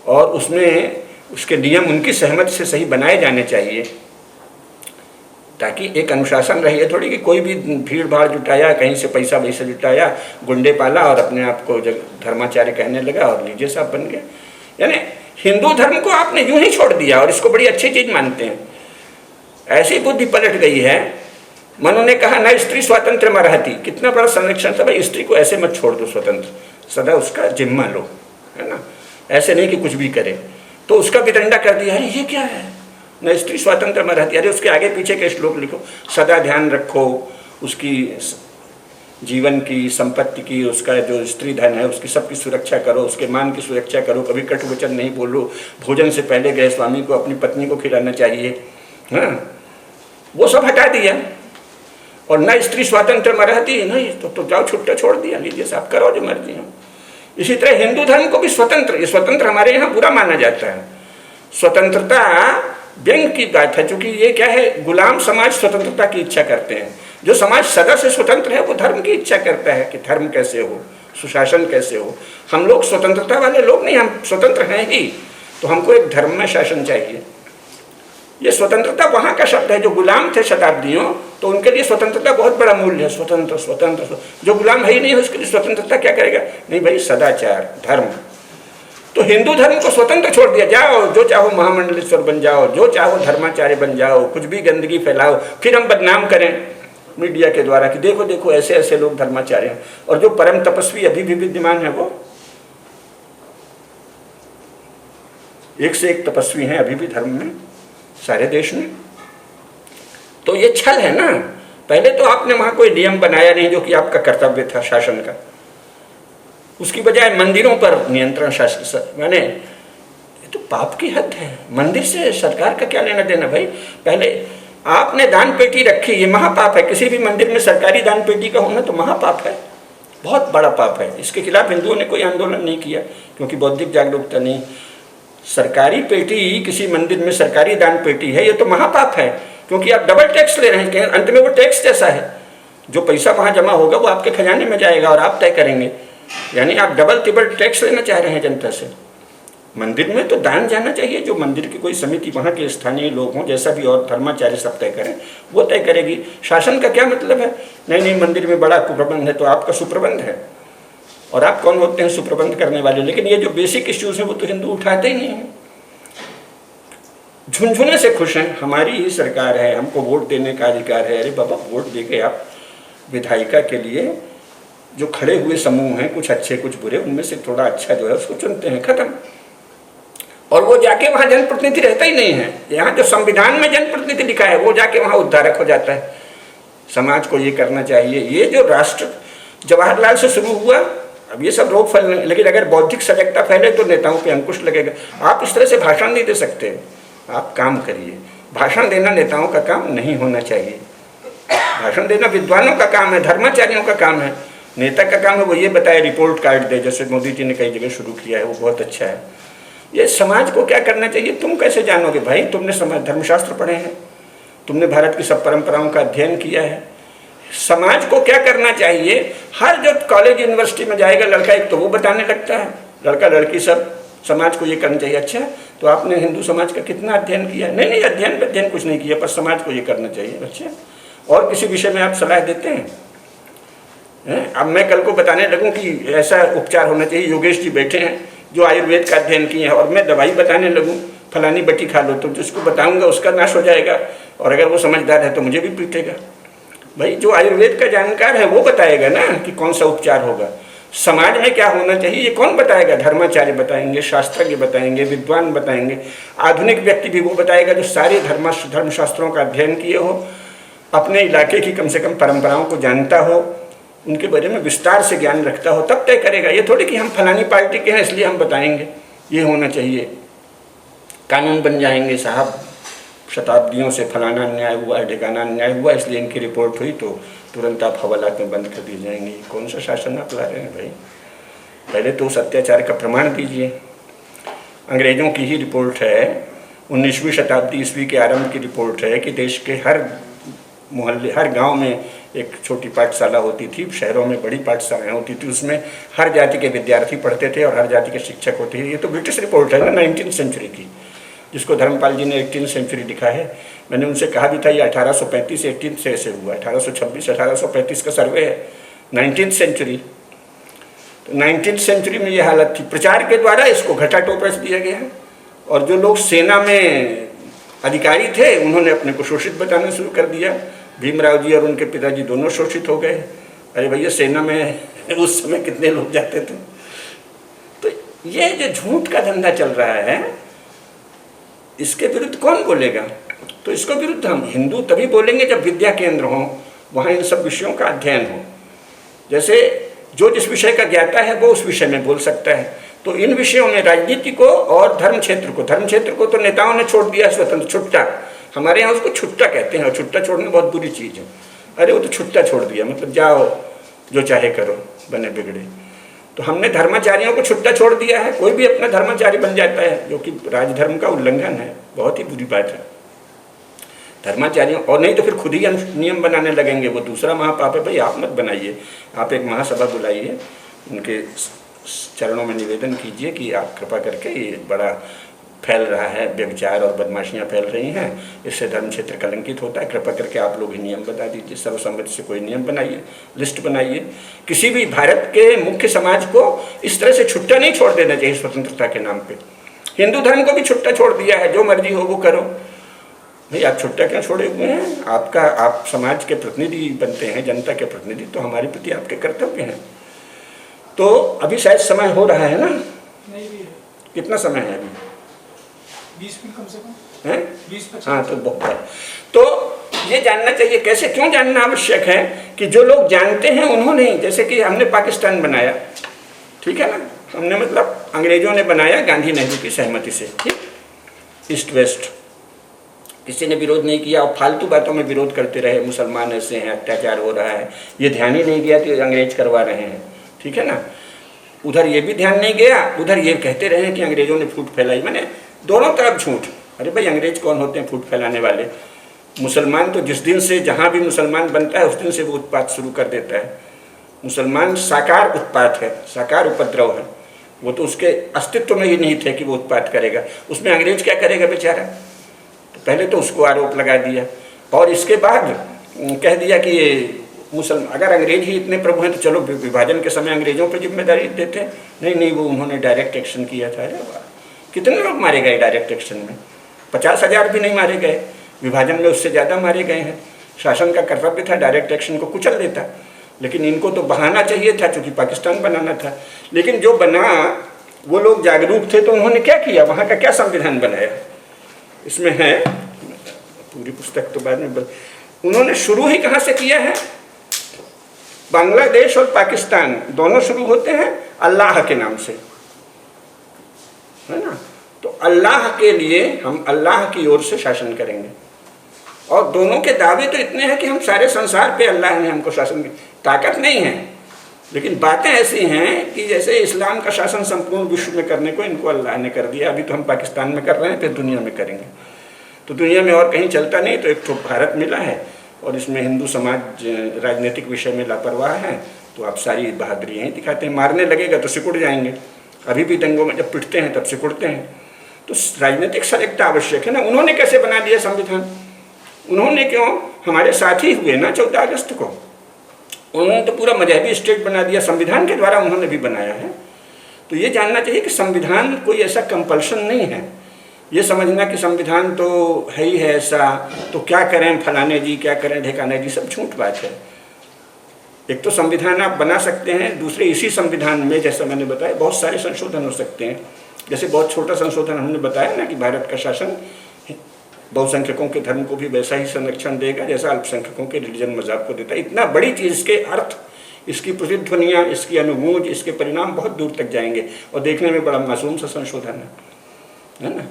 और उसमें उसके नियम उनकी सहमति से सही बनाए जाने चाहिए, ताकि एक अनुशासन रहे। थोड़ी कि कोई भी भीड़ भाड़ जुटाया, कहीं से पैसा वैसा जुटाया, गुंडे पाला और अपने आप को धर्माचार्य कहने लगा और लीजिए साहब बन गए। यानी हिंदू धर्म को आपने यूं ही छोड़ दिया और इसको बड़ी अच्छी चीज मानते हैं। ऐसी बुद्धि पलट गई है। मनु ने कहा ना स्त्री स्वातंत्र में रहती, कितना बड़ा संरक्षण था भाई। स्त्री को ऐसे मत छोड़ दो स्वतंत्र, सदा उसका जिम्मा लो, है ना। ऐसे नहीं कि कुछ भी करे। तो उसका वितंडा कर दिया, अरे ये क्या है, न स्त्री स्वातंत्र में रहती। अरे उसके आगे पीछे के श्लोक लिखो, सदा ध्यान रखो उसकी जीवन की, संपत्ति की, उसका जो स्त्री धन है उसकी सबकी सुरक्षा करो, उसके मान की सुरक्षा करो, कभी कट वचन नहीं बोलो, भोजन से पहले गृह स्वामी को अपनी पत्नी को खिलाना चाहिए। हाँ, वो सब हटा दिया। और न स्त्री स्वातंत्र में रहती है, नहीं तो जाओ छुट्टा छोड़ दिया, लीजिए साहब करो जो मर्जी हो। इसी तरह हिंदू धर्म को भी स्वतंत्र, ये स्वतंत्र हमारे यहाँ बुरा माना जाता है। स्वतंत्रता व्यंग की बात है, क्योंकि ये क्या है, गुलाम समाज स्वतंत्रता की इच्छा करते हैं। जो समाज सदा से स्वतंत्र है वो धर्म की इच्छा करता है कि धर्म कैसे हो, सुशासन कैसे हो। हम लोग स्वतंत्रता वाले लोग नहीं, हम स्वतंत्र हैं ही, तो हमको एक धर्म में शासन चाहिए। ये स्वतंत्रता वहाँ का शब्द है। जो गुलाम थे शताब्दियों, तो तो उनके लिए स्वतंत्रता बहुत बड़ा मूल्य है। स्वतंत्र स्वतंत्र, जो गुलाम है ही नहीं है उसके लिए स्वतंत्रता क्या करेगा? नहीं भाई, सदाचार धर्म। तो हिंदू धर्म को स्वतंत्र छोड़ दिया, जाओ जो चाहो महामंडलेश्वर बन जाओ, जो चाहो धर्माचार्य बन जाओ, कुछ भी गंदगी फैलाओ, फिर हम बदनाम करें मीडिया के द्वारा कि देखो देखो ऐसे ऐसे लोग धर्माचार्य हैं। और जो परम तपस्वी अभी भी विद्यमान है वो एक से एक तपस्वी हैं अभी भी धर्म में, सारे देश में। तो ये छल है ना। पहले तो आपने वहां कोई नियम बनाया नहीं जो कि आपका कर्तव्य था शासन का, उसकी बजाय मंदिरों पर नियंत्रण शासन, माने ये तो पाप की हद है। मंदिर से सरकार का क्या लेना देना भाई? पहले आपने दान पेटी रखी, ये महापाप है। किसी भी मंदिर में सरकारी दान पेटी का होना तो महापाप है, बहुत बड़ा पाप है। इसके खिलाफ हिंदुओं ने कोई आंदोलन नहीं किया क्योंकि बौद्धिक जागरूकता नहीं। सरकारी पेटी, किसी मंदिर में सरकारी दान पेटी है, ये तो महापाप है क्योंकि आप डबल टैक्स ले रहे हैं। अंत में वो टैक्स जैसा है, जो पैसा वहां जमा होगा वो आपके खजाने में जाएगा और आप तय करेंगे। यानी आप डबल ट्रिपल टैक्स लेना चाह रहे हैं जनता से। मंदिर में तो दान जाना चाहिए, जो मंदिर की कोई समिति वहाँ के स्थानीय लोग हों, जैसा भी और धर्माचार्य सब तय करें, वो तय करेगी। शासन का क्या मतलब है? नहीं नहीं, मंदिर में बड़ा कुप्रबंध है तो आपका सुप्रबंध है, और आप कौन होते हैं सुप्रबंध करने वाले? लेकिन ये जो बेसिक इश्यूज हैं वो तो हिंदू उठाते ही नहीं हैं। झुंझुने से खुश हैं, हमारी ही सरकार है, हमको वोट देने का अधिकार है। अरे बाबा, वोट देके आप विधायिका के लिए जो खड़े हुए समूह हैं, कुछ अच्छे कुछ बुरे, उनमें से थोड़ा अच्छा जो है उसको चुनते हैं, खत्म। और वो जाके वहाँ जनप्रतिनिधि रहता ही नहीं है। यहाँ जो संविधान में जनप्रतिनिधि लिखा है वो जाके वहाँ उद्धारक हो जाता है। समाज को ये करना चाहिए। ये जो राष्ट्र जवाहरलाल से शुरू हुआ, अब ये सब रोग फैलने, लेकिन अगर बौद्धिक सजगता फैले तो नेताओं पे अंकुश लगेगा। आप इस तरह से भाषण नहीं दे सकते, आप काम करिए। भाषण देना नेताओं का काम नहीं होना चाहिए। भाषण देना विद्वानों का काम है, धर्माचार्यों का काम है। नेता का काम है वो ये बताए, रिपोर्ट कार्ड दे, जैसे मोदी जी ने कई जगह शुरू किया है, वो बहुत अच्छा है। ये समाज को क्या करना चाहिए तुम कैसे जानोगे भाई? तुमने समाज धर्मशास्त्र पढ़े हैं, तुमने भारत की सब परंपराओं का अध्ययन किया है। समाज को क्या करना चाहिए? हर जो कॉलेज यूनिवर्सिटी में जाएगा लड़का, एक तो वो बताने लगता है, लड़का लड़की सब समाज को ये करना चाहिए। अच्छा, तो आपने हिंदू समाज का कितना अध्ययन किया? नहीं नहीं, अध्ययन कुछ नहीं किया, पर समाज को ये करना चाहिए। अच्छा, और किसी विषय में आप सलाह देते हैं? अब मैं कल को बताने लगूं कि ऐसा उपचार होना चाहिए, योगेश जी बैठे हैं जो आयुर्वेद का अध्ययन किए हैं, और मैं दवाई बताने लगूं फलानी बटी खा लो, तो जिसको बताऊंगा उसका नाश हो जाएगा, और अगर वो समझदार है तो मुझे भी पीटेगा। भाई, जो आयुर्वेद का जानकार है वो बताएगा ना कि कौन सा उपचार होगा। समाज में क्या होना चाहिए ये कौन बताएगा? धर्माचार्य बताएंगे, शास्त्रज्ञ बताएंगे, विद्वान बताएंगे। आधुनिक व्यक्ति भी वो बताएगा जो सारे धर्मशास्त्रों का अध्ययन किए हो, अपने इलाके की कम से कम परंपराओं को जानता हो, उनके बारे में विस्तार से ज्ञान रखता हो, तब तय करेगा। ये थोड़ी कि हम फलानी पार्टी के हैं इसलिए हम बताएंगे। ये होना चाहिए, कानून बन जाएंगे साहब, शताब्दियों से फलाना अन्याय हुआ, ढिकाना अन्याय हुआ, इसलिए इनकी रिपोर्ट हुई तो तुरंत आप हवालात में बंद कर दिए जाएंगे। कौन सा शासन आप ला रहे हैं भाई? पहले तो उस अत्याचार का प्रमाण दीजिए। अंग्रेज़ों की ही रिपोर्ट है, 19वीं शताब्दी ईस्वी के आरंभ की रिपोर्ट है कि देश के हर मोहल्ले, हर गांव में एक छोटी पाठशाला होती थी, शहरों में बड़ी पाठशालाएं होती थी, उसमें हर जाति के विद्यार्थी पढ़ते थे और हर जाति के शिक्षक होते थे। ये तो ब्रिटिश रिपोर्ट है ना, 19वीं सेंचुरी की, जिसको धर्मपाल जी ने 18वीं सेंचुरी लिखा है। मैंने उनसे कहा भी था ये 1835 18 से ऐसे हुआ, 1826 1835 का सर्वे है, 19वीं सेंचुरी। तो 19वीं सेंचुरी में ये हालत थी। प्रचार के द्वारा इसको घटा टोपरस दिया गया है, और जो लोग सेना में अधिकारी थे उन्होंने अपने को शोषित बताना शुरू कर दिया। भीमराव जी और उनके पिताजी दोनों शोषित हो गए। अरे भैया, सेना में उस समय कितने लोग जाते थे? तो ये जो झूठ का धंधा चल रहा है, इसके विरुद्ध कौन बोलेगा? तो इसको विरुद्ध हम हिंदू तभी बोलेंगे जब विद्या केंद्र हो, वहाँ इन सब विषयों का अध्ययन हो। जैसे जो जिस विषय का ज्ञाता है वो उस विषय में बोल सकता है। तो इन विषयों में राजनीति को और धर्म क्षेत्र को तो नेताओं ने छोड़ दिया स्वतंत्र, छुट्टा। हमारे यहाँ उसको छुट्टा कहते हैं, और छुट्टा छोड़ना बहुत बुरी चीज़ है। अरे वो तो छुट्टा छोड़ दिया, मतलब जाओ जो चाहे करो, बने बिगड़े। तो हमने धर्माचार्यों को छुट्टा छोड़ दिया है, कोई भी अपना धर्माचार्य बन जाता है, जो कि राजधर्म का उल्लंघन है, बहुत ही बुरी बात है। धर्माचार्यों, और नहीं तो फिर खुद ही नियम बनाने लगेंगे, वो दूसरा महापाप है। भाई आप मत बनाइए, आप एक महासभा बुलाइए, उनके चरणों में निवेदन कीजिए कि आप कृपा करके ये बड़ा फैल रहा है, व्यभिचार और बदमाशियाँ फैल रही हैं, इससे धर्म क्षेत्र कलंकित होता है। कृपा करके आप लोग ही नियम बता दीजिए, सर्वसम्मति से कोई नियम बनाइए, लिस्ट बनाइए। किसी भी भारत के मुख्य समाज को इस तरह से छुट्टा नहीं छोड़ देना चाहिए स्वतंत्रता के नाम पे। हिंदू धर्म को भी छुट्टा छोड़ दिया है, जो मर्जी हो वो करो। भाई आप छुट्टा क्यों छोड़े हुए हैं? आप समाज के प्रतिनिधि बनते हैं, जनता के प्रतिनिधि, तो हमारे प्रति आपके कर्तव्य हैं। तो अभी शायद समय हो रहा है ना? नहीं भी है। कितना समय है अभी? 20 मिनट कम से कम है? 20-25। हाँ, तो बहुत है। तो ये जानना चाहिए। कैसे, क्यों जानना आवश्यक है कि जो लोग जानते हैं उन्होंने, जैसे कि हमने पाकिस्तान बनाया, ठीक है ना, हमने मतलब अंग्रेजों ने बनाया गांधी नेहरू की सहमति से, ठीक, ईस्ट वेस्ट, किसी ने विरोध नहीं किया और फालतू बातों में विरोध करते रहे, मुसलमान ऐसे हैं, अत्याचार हो रहा है, ये ध्यान ही नहीं गया कि अंग्रेज करवा रहे हैं, ठीक है ना। उधर ये भी ध्यान नहीं गया, उधर ये कहते रहे कि अंग्रेजों ने फूट फैलाई। मैंने दोनों तरफ झूठ। अरे भाई अंग्रेज कौन होते हैं फूट फैलाने वाले? मुसलमान तो जिस दिन से जहाँ भी मुसलमान बनता है उस दिन से वो उत्पात शुरू कर देता है। मुसलमान साकार उत्पात है, साकार उपद्रव है, वो तो उसके अस्तित्व में ही नहीं थे कि वो उत्पात करेगा। उसमें अंग्रेज क्या करेगा बेचारा? तो पहले तो उसको आरोप लगा दिया और इसके बाद कह दिया कि ये मुसलमान, अगर अंग्रेज ही इतने प्रभु हैं तो चलो विभाजन के समय अंग्रेजों पर जिम्मेदारी देते। नहीं, वो उन्होंने डायरेक्ट एक्शन किया था। अरे वाह, कितने लोग मारे गए डायरेक्ट एक्शन में? 50,000 भी नहीं मारे गए, विभाजन में उससे ज़्यादा मारे गए हैं। शासन का कर्तव्य था डायरेक्ट एक्शन को कुचल देता, लेकिन इनको तो बहाना चाहिए था क्योंकि पाकिस्तान बनाना था। लेकिन जो बना वो लोग जागरूक थे, तो उन्होंने क्या किया, वहाँ का क्या संविधान बनाया? इसमें है, पूरी पुस्तक तो बाद में उन्होंने शुरू ही कहाँ से किया है? बांग्लादेश और पाकिस्तान दोनों शुरू होते हैं अल्लाह के नाम से, है ना। तो अल्लाह के लिए हम अल्लाह की ओर से शासन करेंगे, और दोनों के दावे तो इतने हैं कि हम सारे संसार पे अल्लाह ने हमको शासन की ताकत नहीं है, लेकिन बातें ऐसी हैं कि जैसे इस्लाम का शासन संपूर्ण विश्व में करने को इनको अल्लाह ने कर दिया। अभी तो हम पाकिस्तान में कर रहे हैं, फिर दुनिया में करेंगे। तो दुनिया में और कहीं चलता नहीं, तो एक तो भारत मिला है, और इसमें हिंदू समाज राजनीतिक विषय में लापरवाह है, तो आप सारी बहादुरी यहीं दिखाते हैं। मारने लगेगा तो सिकुड़ जाएंगे, अभी भी दंगों में जब पिटते हैं तब सिकुड़ते हैं। तो राजनीतिक सजगता आवश्यक है ना। उन्होंने कैसे बना दिया संविधान? उन्होंने क्यों, हमारे साथी हुए ना 14 अगस्त को, उन्होंने तो पूरा मजहबी स्टेट बना दिया, संविधान के द्वारा उन्होंने भी बनाया है। तो ये जानना चाहिए कि संविधान कोई ऐसा कंपल्शन नहीं है। ये समझना कि संविधान तो है ही है ऐसा, तो क्या करें फलाने जी, क्या करें ढेकाने जी, सब झूठ बात है। एक तो संविधान आप बना सकते हैं, दूसरे इसी संविधान में जैसा मैंने बताया बहुत सारे संशोधन हो सकते हैं। जैसे बहुत छोटा संशोधन हमने बताया ना कि भारत का शासन बहुसंख्यकों के धर्म को भी वैसा ही संरक्षण देगा जैसा अल्पसंख्यकों के रिलीजन मज़हब को देता है। इतना बड़ी चीज़, इसके अर्थ, इसकी प्रतिध्वनियाँ, इसकी अनुगूंज, इसके परिणाम बहुत दूर तक जाएंगे, और देखने में बड़ा मासूम सा संशोधन है ना।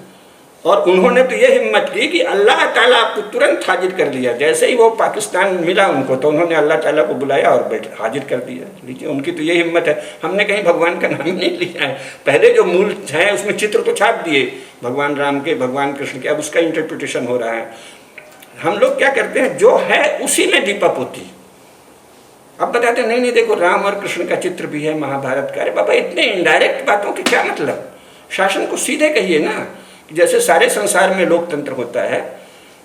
और उन्होंने तो ये हिम्मत की कि अल्लाह ताला को तुरंत हाजिर कर लिया। जैसे ही वो पाकिस्तान मिला उनको, तो उन्होंने अल्लाह ताला को बुलाया और हाजिर कर दिया। लीजिए, उनकी तो ये हिम्मत है। हमने कहीं भगवान का नाम नहीं लिया है। पहले जो मूल है उसमें चित्र तो छाप दिए भगवान राम के, भगवान कृष्ण के, अब उसका इंटरप्रिटेशन हो रहा है। हम लोग क्या करते हैं, जो है उसी में दीपा पोती। अब बताते नहीं नहीं देखो राम और कृष्ण का चित्र भी है महाभारत का। अरे बाबा, इतने इनडायरेक्ट बातों के क्या मतलब? शासन को सीधे कहिए ना। जैसे सारे संसार में लोकतंत्र होता है,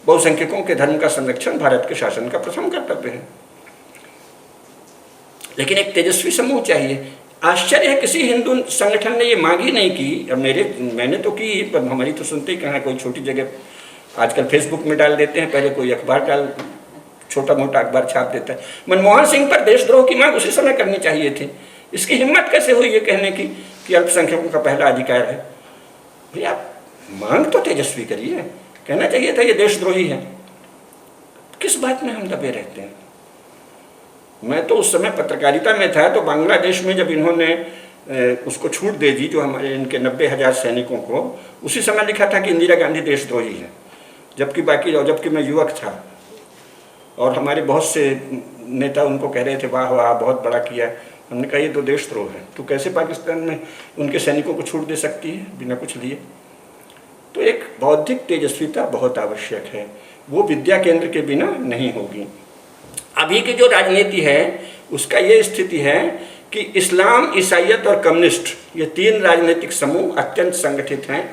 बहुसंख्यकों के धर्म का संरक्षण भारत के शासन का प्रथम कर्तव्य है। लेकिन एक तेजस्वी समूह चाहिए। आश्चर्य है किसी हिंदू संगठन ने ये मांग ही नहीं की। अब मैंने तो की, पर हमारी तो सुनते ही कहाँ। कोई छोटी जगह आजकल फेसबुक में डाल देते हैं, पहले कोई अखबार छोटा मोटा अखबार छाप देता है। मनमोहन सिंह पर देशद्रोह की मांग उसी समय करनी चाहिए थी। इसकी हिम्मत कैसे हुई ये कहने की कि अल्पसंख्यकों का पहला अधिकार है? भैया मांग तो तेजस्वी करिए। कहना चाहिए था ये देशद्रोही है। किस बात में हम दबे रहते हैं? मैं तो उस समय पत्रकारिता में था, तो बांग्लादेश में जब इन्होंने उसको छूट दे दी, जो हमारे इनके 90,000 सैनिकों को, उसी समय लिखा था कि इंदिरा गांधी देशद्रोही है। जबकि मैं युवक था और हमारे बहुत से नेता उनको कह रहे थे वाह वाह बहुत बड़ा किया। हमने कहा ये तो देशद्रोह है। तो कैसे पाकिस्तान में उनके सैनिकों को छूट दे सकती है बिना कुछ लिए? तो एक बौद्धिक तेजस्विता बहुत आवश्यक है, वो विद्या केंद्र के बिना नहीं होगी। अभी की जो राजनीति है उसका ये स्थिति है कि इस्लाम, ईसाइयत और कम्युनिस्ट, ये 3 राजनीतिक समूह अत्यंत संगठित हैं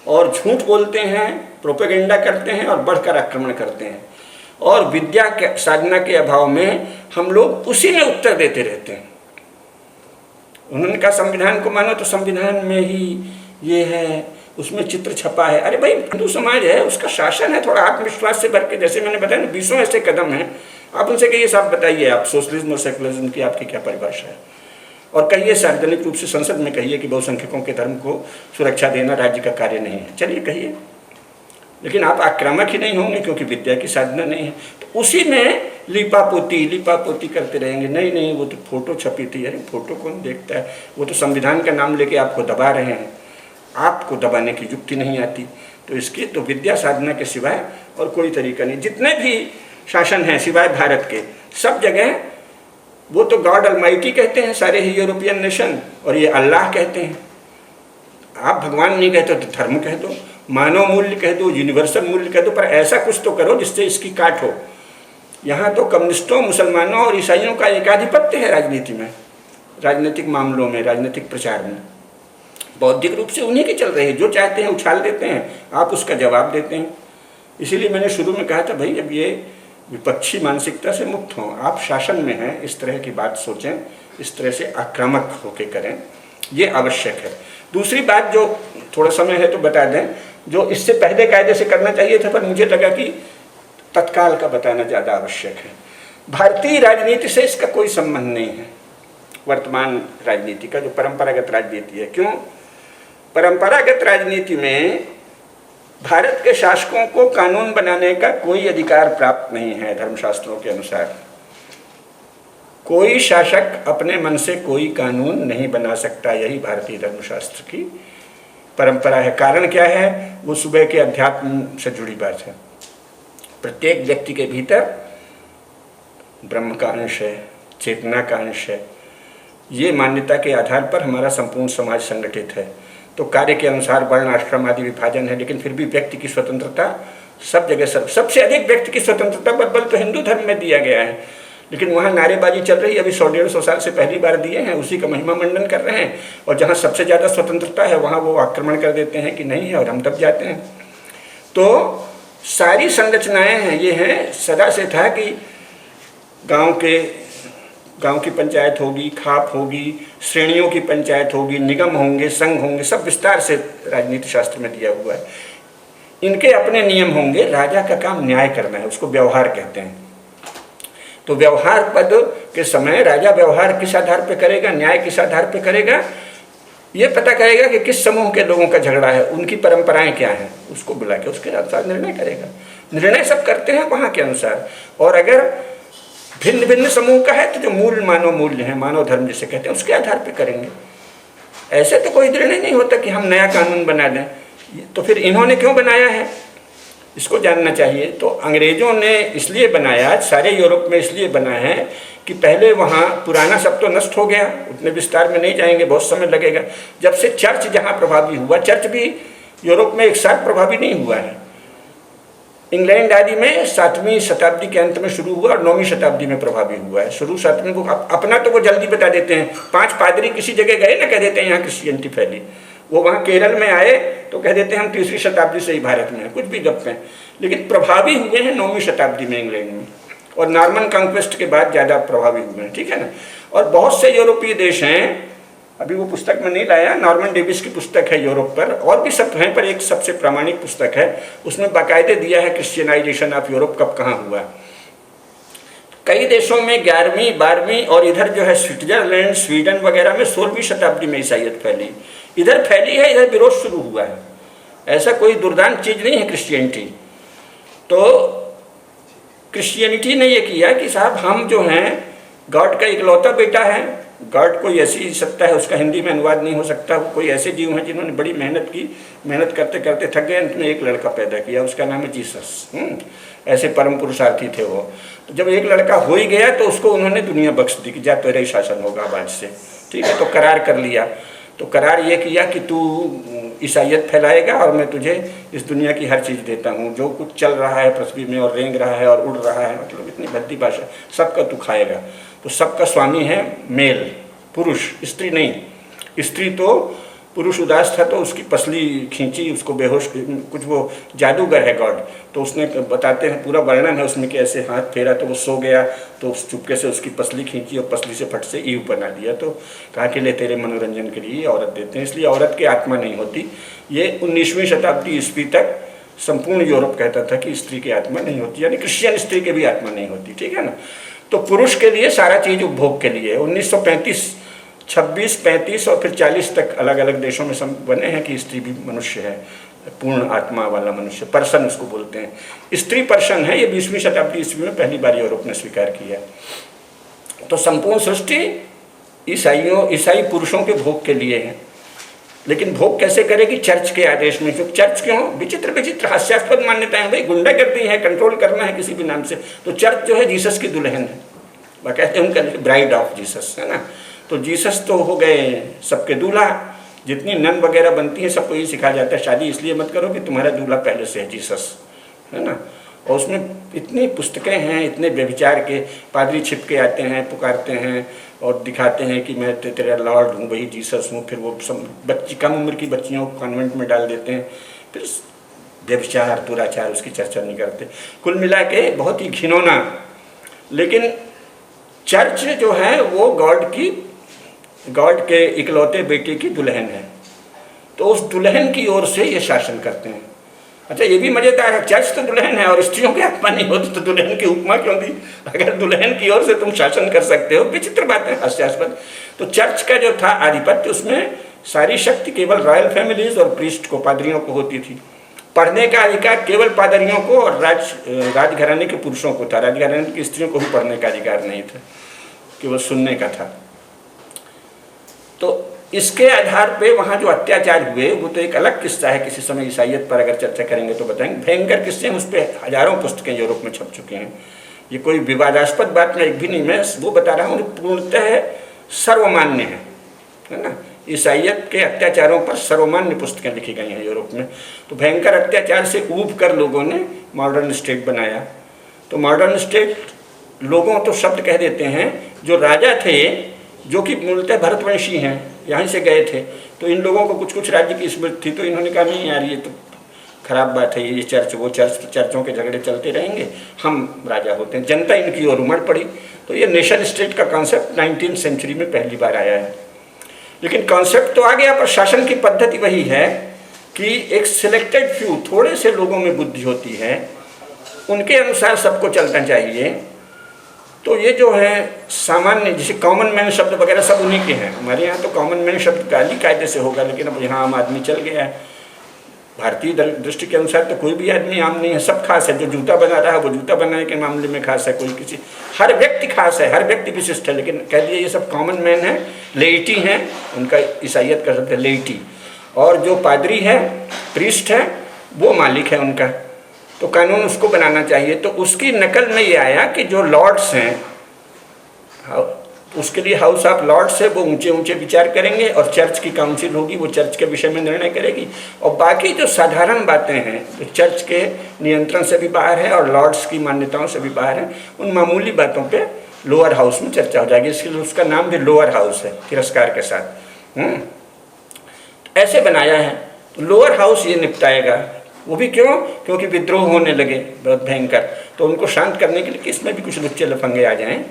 और झूठ बोलते हैं, प्रोपेगेंडा करते हैं और बढ़कर आक्रमण करते हैं। और विद्या के साधना के अभाव में हम लोग उसी में उत्तर देते रहते हैं। उन्होंने कहा संविधान को मानो तो संविधान में ही ये है, उसमें चित्र छपा है। अरे भाई, हिंदू समाज है, उसका शासन है, थोड़ा आत्मविश्वास से भर के, जैसे मैंने बताया ना 20 ऐसे कदम हैं। आप उनसे कहिए साहब बताइए आप सोशलिज्म और सेकुलरिज्म की आपकी क्या परिभाषा है, और कहिए सार्वजनिक रूप से संसद में कहिए कि बहुसंख्यकों के धर्म को सुरक्षा देना राज्य का कार्य नहीं है। चलिए कहिए, लेकिन आप आक्रामक ही नहीं होंगे क्योंकि विद्या की साधना नहीं है। तो उसी में लिपापोती करते रहेंगे। नहीं वो तो फोटो छपी थी। अरे फोटो कौन देखता है, वो तो संविधान का नाम लेके आपको दबा रहे हैं, आपको दबाने की युक्ति नहीं आती। तो इसकी तो विद्या साधना के सिवाय और कोई तरीका नहीं। जितने भी शासन हैं सिवाय भारत के, सब जगह वो तो गॉड अलमाइटी कहते हैं सारे ही यूरोपियन नेशन, और ये अल्लाह कहते हैं। आप भगवान नहीं कहते तो धर्म कह दो, मानव मूल्य कह दो, यूनिवर्सल मूल्य कह दो, पर ऐसा कुछ तो करो जिससे इसकी काट हो। यहाँ तो कम्युनिस्टों, मुसलमानों और ईसाइयों का एकाधिपत्य है राजनीति में, राजनीतिक मामलों में, राजनीतिक प्रचार में। बौद्धिक रूप से उन्हीं की चल रही है, जो चाहते हैं उछाल देते हैं, आप उसका जवाब देते हैं। इसीलिए मैंने शुरू में कहा था भाई, अब ये विपक्षी मानसिकता से मुक्त हों। आप शासन में हैं, इस तरह की बात सोचें, इस तरह से आक्रामक होकर करें, ये आवश्यक है। दूसरी बात जो थोड़ा समय है तो बता दें, जो इससे पहले कायदे से करना चाहिए था, पर मुझे लगा कि तत्काल का बताना ज़्यादा आवश्यक है। भारतीय राजनीति से इसका कोई संबंध नहीं है, वर्तमान राजनीति का, जो परंपरागत राजनीति है। क्यों? परंपरागत राजनीति में भारत के शासकों को कानून बनाने का कोई अधिकार प्राप्त नहीं है। धर्मशास्त्रों के अनुसार कोई शासक अपने मन से कोई कानून नहीं बना सकता। यही भारतीय धर्मशास्त्र की परंपरा है। कारण क्या है? वो सुबह के अध्यात्म से जुड़ी बात है। प्रत्येक व्यक्ति के भीतर ब्रह्म का अंश है, चेतना का अंश है। ये मान्यता के आधार पर हमारा संपूर्ण समाज संगठित है। तो कार्य के अनुसार वर्ण, आश्रम आदि विभाजन है, लेकिन फिर भी व्यक्ति की स्वतंत्रता सब जगह, सबसे अधिक व्यक्ति की स्वतंत्रता पर बल तो हिंदू धर्म में दिया गया है। लेकिन वहाँ नारेबाजी चल रही है, अभी 100-150 साल से पहली बार दिए हैं, उसी का महिमा मंडन कर रहे हैं। और जहाँ सबसे ज़्यादा स्वतंत्रता है वहाँ वो आक्रमण कर देते हैं कि नहीं है, और हम दब जाते हैं। तो सारी संरचनाएँ हैं, ये हैं, सदा से था कि गांव की पंचायत होगी, खाप होगी, श्रेणियों की पंचायत होगी, निगम होंगे, संघ होंगे, सब विस्तार से राजनीति शास्त्र में दिया हुआ है। इनके अपने नियम होंगे। राजा का काम न्याय करना है, उसको व्यवहार कहते हैं। तो व्यवहार पद के समय राजा व्यवहार किस आधार पर करेगा, न्याय किस आधार पर करेगा, ये पता करेगा कि किस समूह के लोगों का झगड़ा है, उनकी परंपराएं क्या हैं, उसको बुला के उसके अनुसार निर्णय करेगा। निर्णय सब करते हैं वहाँ के अनुसार। और अगर भिन्न भिन्न समूह का है तो जो मूल मानव मूल्य है, मानव धर्म जिसे कहते हैं, उसके आधार पर करेंगे। ऐसे तो कोई निर्णय नहीं होता कि हम नया कानून बना दें। तो फिर इन्होंने क्यों बनाया है, इसको जानना चाहिए। तो अंग्रेजों ने इसलिए बनाया, सारे यूरोप में इसलिए बना है कि पहले वहाँ पुराना सब तो नष्ट हो गया, उतने विस्तार में नहीं जाएंगे, बहुत समय लगेगा। जब से चर्च जहाँ प्रभावी हुआ, चर्च भी यूरोप में एक साथ प्रभावी नहीं हुआ है। इंग्लैंड आदि में 7वीं शताब्दी के अंत में शुरू हुआ और 9वीं शताब्दी में प्रभावी हुआ है। शुरू 7वीं को अपना तो वो जल्दी बता देते हैं। 5 पादरी किसी जगह गए ना, कह देते हैं यहाँ क्रिश्चियनिटी फैली। वो वहाँ केरल में आए तो कह देते हैं हम 3री शताब्दी से ही भारत में हैं, कुछ भी गप हैं। लेकिन प्रभावी हुए हैं 9वीं शताब्दी में इंग्लैंड में, और नॉर्मन कॉन्क्वेस्ट के बाद ज़्यादा प्रभावी हुए हैं, ठीक है ना। और बहुत से यूरोपीय देश हैं, अभी वो पुस्तक में नहीं लाया, नॉर्मन डेविस की पुस्तक है यूरोप पर, और भी सब हैं, पर एक सबसे प्रामाणिक पुस्तक है, उसमें बाकायदे दिया है क्रिश्चियनाइजेशन ऑफ यूरोप कब कहाँ हुआ। कई देशों में 11वीं 12वीं, और इधर जो है स्विट्जरलैंड, स्वीडन वगैरह में 16वीं शताब्दी में ईसाइयत फैली। इधर फैली है, इधर विरोध शुरू हुआ है। ऐसा कोई दुर्दांत चीज़ नहीं है क्रिश्चियनिटी। तो क्रिश्चियनिटी ने ये किया कि साहब हम जो हैं गॉड का इकलौता बेटा है। गॉड कोई ऐसी सत्ता है, उसका हिंदी में अनुवाद नहीं हो सकता। वो कोई ऐसे जीव हैं जिन्होंने बड़ी मेहनत की, मेहनत करते करते थक गए, अंत में एक लड़का पैदा किया, उसका नाम है जीसस। ऐसे परम पुरुषार्थी थे वो। तो जब एक लड़का हो ही गया तो उसको उन्होंने दुनिया बख्श दी कि जा तेरा ही शासन होगा आज से, ठीक है। तो करार कर लिया। तो करार ये किया कि तू ईसाइयत फैलाएगा और मैं तुझे इस दुनिया की हर चीज़ देता हूँ, जो कुछ चल रहा है पृथ्वी में और रेंग रहा है और उड़ रहा है, मतलब इतनी भद्दी भाषा, सबका तू खाएगा। तो सबका स्वामी है मेल, पुरुष, स्त्री नहीं। स्त्री तो पुरुष उदास था तो उसकी पसली खींची, उसको बेहोश, कुछ वो जादूगर है गॉड, तो उसने बताते हैं, पूरा वर्णन है उसमें कि ऐसे हाथ फेरा तो वो सो गया, तो उस चुपके से उसकी पसली खींची और पसली से फट से ईव बना दिया। तो कहा कि ले तेरे मनोरंजन के लिए औरत देते हैं, इसलिए औरत की आत्मा नहीं होती। ये 19वीं शताब्दी ईस्वी तक संपूर्ण यूरोप कहता था कि स्त्री की आत्मा नहीं होती, यानी क्रिश्चियन स्त्री की भी आत्मा नहीं होती, ठीक है ना। तो पुरुष के लिए सारा चीज़ उपभोग के लिए 1935, 26, 35 और फिर 40 तक अलग अलग देशों में बने हैं कि स्त्री भी मनुष्य है, पूर्ण आत्मा वाला मनुष्य, पर्सन उसको बोलते हैं, स्त्री पर्सन है। ये 20वीं शताब्दी ईस्वी में पहली बार यूरोप ने स्वीकार किया। तो संपूर्ण सृष्टि ईसाई पुरुषों के भोग के लिए है, लेकिन भोग कैसे करेगी? चर्च के आदेश में। क्यों चर्च? क्यों? विचित्र विचित्र हास्यास्पद मान्यताएं, भाई गुंडागर्दी है, कंट्रोल करना है किसी भी नाम से। तो चर्च जो है जीसस की दुल्हन है, कहते हैं उनका ब्राइड ऑफ जीसस, है ना। तो जीसस तो हो गए सबके दूल्हा। जितनी नन वगैरह बनती है सबको ये सिखाया जाता है, शादी इसलिए मत करो कि तुम्हारा दूल्हा पहले से है जीसस, है ना। और उसमें इतनी पुस्तकें हैं, इतने व्यभिचार के, पादरी छिपके आते हैं, पुकारते हैं और दिखाते हैं कि मैं तेरा लॉर्ड हूँ, वही जीसस हूँ। फिर वो सब बच्ची, कम उम्र की बच्चियों को कॉन्वेंट में डाल देते हैं, फिर व्यभिचार दुराचार उसकी चर्चा नहीं करते। कुल मिला के बहुत ही घिनौना। लेकिन चर्च जो है वो गॉड के इकलौते बेटे की दुल्हन है, तो उस दुल्हन की ओर से ये शासन करते हैं। अच्छा, ये भी मजेदार है, चर्च तो दुल्हन है और स्त्रियों की आत्मा नहीं होती, तो दुल्हन की उपमा क्यों दी? अगर दुल्हन की ओर से तुम शासन कर सकते हो, विचित्र बात है, हास्यास्पद। तो चर्च का जो था आधिपत्य, उसमें सारी शक्ति केवल रॉयल फैमिलीज और प्रीस्ट को, पादरियों को होती थी। पढ़ने का अधिकार केवल पादरियों को और राजघराने के पुरुषों को था, राजघराने की स्त्रियों को भी पढ़ने का अधिकार नहीं था, केवल सुनने का था। तो इसके आधार पे वहाँ जो अत्याचार हुए वो तो एक अलग किस्सा है, किसी समय ईसाइयत पर अगर चर्चा करेंगे तो बताएंगे। भयंकर किस्से हैं, उस पर हजारों पुस्तकें यूरोप में छप चुके हैं। ये कोई विवादास्पद बात में एक भी नहीं, मैं वो बता रहा हूँ, पूर्णतः सर्वमान्य है ना। ईसाइयत के अत्याचारों पर सर्वमान्य पुस्तकें लिखी गई हैं यूरोप में। तो भयंकर अत्याचार से ऊब कर लोगों ने मॉडर्न स्टेट बनाया। तो मॉडर्न स्टेट लोगों तो शब्द कह देते हैं, जो राजा थे जो कि मूलतः भरतवंशी हैं, यहाँ से गए थे, तो इन लोगों को कुछ कुछ राज्य की स्मृति थी, तो इन्होंने कहा नहीं यार ये तो खराब बात है, ये चर्च वो चर्च, चर्चों के झगड़े चलते रहेंगे, हम राजा होते हैं। जनता इनकी ओर उमड़ पड़ी। तो ये नेशन स्टेट का कॉन्सेप्ट 19वीं सेंचुरी में पहली बार आया है। लेकिन कॉन्सेप्ट तो आ गया, पर शासन की पद्धति वही है कि एक सिलेक्टेड फ्यू, थोड़े से लोगों में बुद्धि होती है, उनके अनुसार सबको चलना चाहिए। तो ये जो है सामान्य, जैसे कॉमन मैन शब्द वगैरह सब उन्हीं के हैं। हमारे यहाँ तो कॉमन मैन शब्द गाली कायदे से होगा, लेकिन अब यहाँ आम आदमी चल गया है। भारतीय दृष्टि के अनुसार तो कोई भी आदमी आम नहीं है, सब खास है। जो जूता बना रहा है वो जूता बनाने के मामले में खास है, कोई किसी, हर व्यक्ति खास है, हर व्यक्ति विशिष्ट है। लेकिन कह दिए ये सब कॉमन मैन है, लेइटी हैं, उनका ईसाइयत का शब्द है लेइटी। और जो पादरी है, प्रीस्ट है, वो मालिक है उनका, तो कानून उसको बनाना चाहिए। तो उसकी नकल में ये आया कि जो लॉर्ड्स हैं, उसके लिए हाउस ऑफ लॉर्ड्स है, वो ऊंचे ऊंचे विचार करेंगे, और चर्च की काउंसिल होगी, वो चर्च के विषय में निर्णय करेगी। और बाकी जो साधारण बातें हैं, जो चर्च के नियंत्रण से भी बाहर है और लॉर्ड्स की मान्यताओं से भी बाहर है, उन मामूली बातों पे लोअर हाउस में चर्चा हो जाएगी। इसलिए उसका नाम भी लोअर हाउस है, तिरस्कार के साथ। ऐसे बनाया है, लोअर हाउस ये निपटाएगा। वो भी क्यों? क्योंकि विद्रोह होने लगे बहुत भयंकर, तो उनको शांत करने के लिए कि इसमें भी कुछ लुच्चे लफंगे आ जाएं,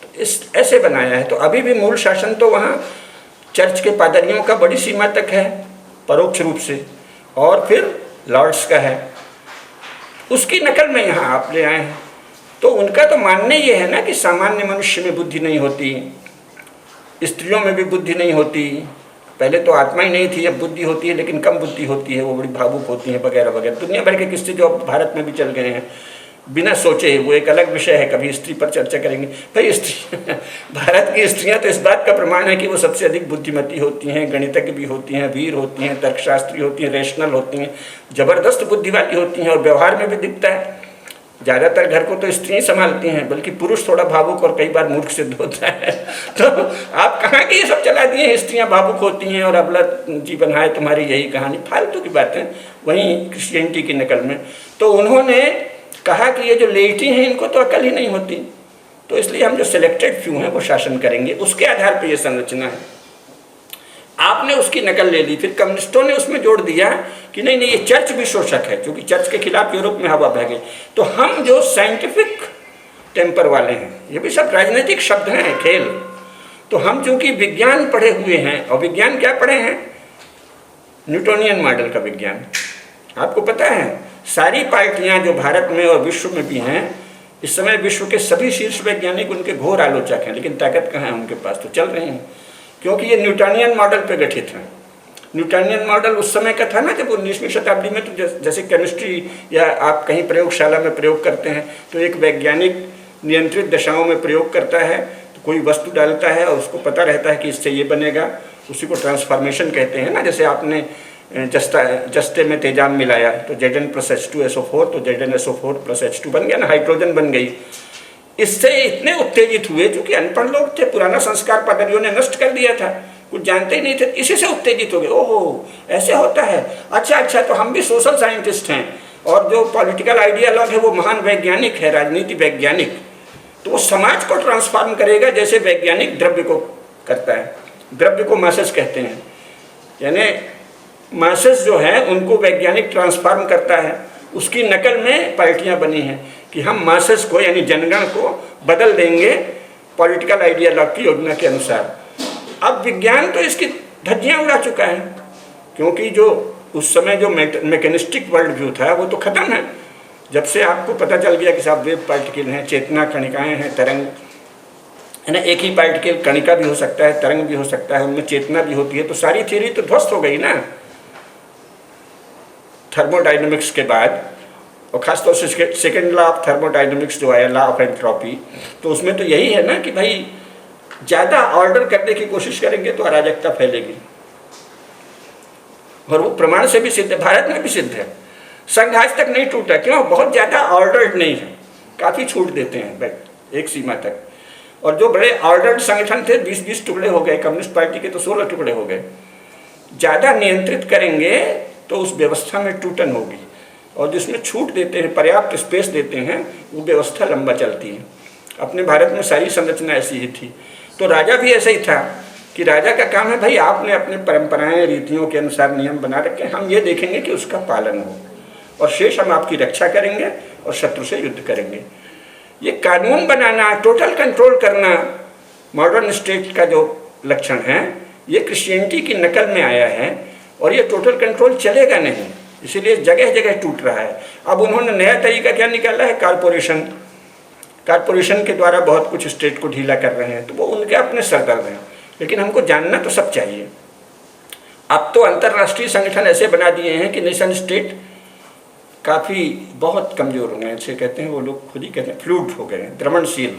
तो इस ऐसे बनाया है। तो अभी भी मूल शासन तो वहाँ चर्च के पादरियों का बड़ी सीमा तक है परोक्ष रूप से, और फिर लॉर्ड्स का है। उसकी नकल में यहाँ आप ले आए हैं। तो उनका तो मानने ये है ना कि सामान्य मनुष्य में बुद्धि नहीं होती, स्त्रियों में भी बुद्धि नहीं होती। पहले तो आत्मा ही नहीं थी, अब बुद्धि होती है, लेकिन कम बुद्धि होती है, वो बड़ी भावुक होती है वगैरह वगैरह। दुनिया भर के किस्से जो अब भारत में भी चल गए हैं बिना सोचे, वो एक अलग विषय है, कभी स्त्री पर चर्चा करेंगे। भाई स्त्री भारत की स्त्रियां तो इस बात का प्रमाण है कि वो सबसे अधिक बुद्धिमती होती हैं, गणितज्ञ भी होती हैं, वीर होती हैं, तर्कशास्त्री होती हैं, रेशनल होती हैं, ज़बरदस्त बुद्धि वाली होती हैं, और व्यवहार में भी दिखता है। ज़्यादातर घर को तो स्त्रियाँ संभालती हैं, बल्कि पुरुष थोड़ा भावुक और कई बार मूर्ख सिद्ध होता है। तो आप कहाँ के ये सब चला दिए, स्त्रियाँ भावुक होती हैं और अबला जीवन है तुम्हारी, यही कहानी फालतू की बातें। वहीं क्रिश्चियनिटी की नकल में तो उन्होंने कहा कि ये जो लेटी हैं इनको तो अकल ही नहीं होती, तो इसलिए हम जो सिलेक्टेड फ्यू हैं वो शासन करेंगे। उसके आधार पर ये संरचना है। आपने उसकी नकल ले ली, फिर कम्युनिस्टों ने उसमें जोड़ दिया कि नहीं नहीं ये चर्च भी शोषक है, क्योंकि चर्च के खिलाफ यूरोप में हवा बह गई। तो हम जो साइंटिफिक टेम्पर वाले हैं, ये भी सब राजनीतिक शब्द हैं, खेल। तो हम चूंकि विज्ञान पढ़े हुए हैं, और विज्ञान क्या पढ़े हैं? न्यूटोनियन मॉडल का विज्ञान। आपको पता है सारी पार्टियां जो भारत में और विश्व में भी हैं, इस समय विश्व के सभी शीर्ष वैज्ञानिक उनके घोर आलोचक हैं, लेकिन ताकत कहाँ है उनके पास? तो चल रहे हैं, क्योंकि ये न्यूटोनियन मॉडल पे गठित है। न्यूटोनियन मॉडल उस समय का था ना जब 19वीं शताब्दी में, तो जैसे केमिस्ट्री या आप कहीं प्रयोगशाला में प्रयोग करते हैं, तो एक वैज्ञानिक नियंत्रित दशाओं में प्रयोग करता है, तो कोई वस्तु डालता है और उसको पता रहता है कि इससे ये बनेगा, उसी को ट्रांसफॉर्मेशन कहते हैं ना। जैसे आपने जस्ते में तेजाब मिलाया तो Zn+H2SO4, तो ZnSO4+H2 बन गया ना, हाइड्रोजन बन गई। इससे इतने उत्तेजित हुए, क्योंकि अनपढ़ लोग थे, पुराना संस्कार पादरियों ने नष्ट कर दिया था, कुछ जानते ही नहीं थे, इसी से उत्तेजित हो गए। ओहो ऐसे होता है, अच्छा तो हम भी सोशल साइंटिस्ट हैं, और जो पॉलिटिकल आइडियालॉग है वो महान वैज्ञानिक है, राजनीति वैज्ञानिक, तो वो समाज को ट्रांसफॉर्म करेगा जैसे वैज्ञानिक द्रव्य को करता है। द्रव्य को मासेस कहते हैं, यानी मासेस जो है उनको वैज्ञानिक ट्रांसफॉर्म करता है। उसकी नकल में पार्टियां बनी हैं कि हम मासेस को यानी जनगण को बदल देंगे पॉलिटिकल आइडियालॉग की योजना के अनुसार। अब विज्ञान तो इसकी धज्जियां उड़ा चुका है, क्योंकि जो उस समय जो मैकेनिस्टिक वर्ल्ड व्यू था वो तो खत्म है। जब से आपको पता चल गया कि साहब वेव पार्टिकल हैं, चेतना कणिकाएं हैं, तरंग है ना, एक ही पार्टिकल कणिका भी हो सकता है, तरंग भी हो सकता है, उनमें चेतना भी होती है, तो सारी थ्योरी तो ध्वस्त हो गई ना थर्मोडाइनमिक्स के बाद। और खासतौर से सेकेंड लॉ ऑफ थर्मोडाइनमिक्स जो आया, लॉ ऑफ एंट्रोपी, तो उसमें तो यही है ना कि भाई ज़्यादा ऑर्डर करने की कोशिश करेंगे तो अराजकता फैलेगी, और वो प्रमाण से भी सिद्ध है, भारत में भी सिद्ध है। संघ आज तक नहीं टूटा, क्यों? बहुत ज़्यादा ऑर्डर्ड नहीं है, काफ़ी छूट देते हैं बट एक सीमा तक। और जो बड़े ऑर्डर्ड संगठन थे 20-20 टुकड़े हो गए, कम्युनिस्ट पार्टी के तो 16 टुकड़े हो गए। ज़्यादा नियंत्रित करेंगे तो उस व्यवस्था में टूटन होगी, और जिसमें छूट देते हैं, पर्याप्त स्पेस देते हैं, वो व्यवस्था लंबा चलती है। अपने भारत में सारी संरचना ऐसी ही थी। तो राजा भी ऐसा ही था कि राजा का काम है भाई आपने अपने परंपराएं रीतियों के अनुसार नियम बना रखे, हम ये देखेंगे कि उसका पालन हो, और शेष हम आपकी रक्षा करेंगे और शत्रु से युद्ध करेंगे। ये कानून बनाना, टोटल कंट्रोल करना मॉडर्न स्टेट का जो लक्षण है, ये क्रिश्चियनिटी की नकल में आया है, और ये टोटल कंट्रोल चलेगा नहीं, इसीलिए जगह जगह टूट रहा है। अब उन्होंने नया तरीका क्या निकाला है? कारपोरेशन के द्वारा बहुत कुछ स्टेट को ढीला कर रहे हैं, तो वो उनके अपने सरदर्द हैं, लेकिन हमको जानना तो सब चाहिए। अब तो अंतर्राष्ट्रीय संगठन ऐसे बना दिए हैं कि नेशन स्टेट काफ़ी बहुत कमज़ोर हो गए हैं, ऐसे कहते हैं वो लोग, खुद ही कहते हैं फ्लूइड हो गए हैं, द्रवणशील।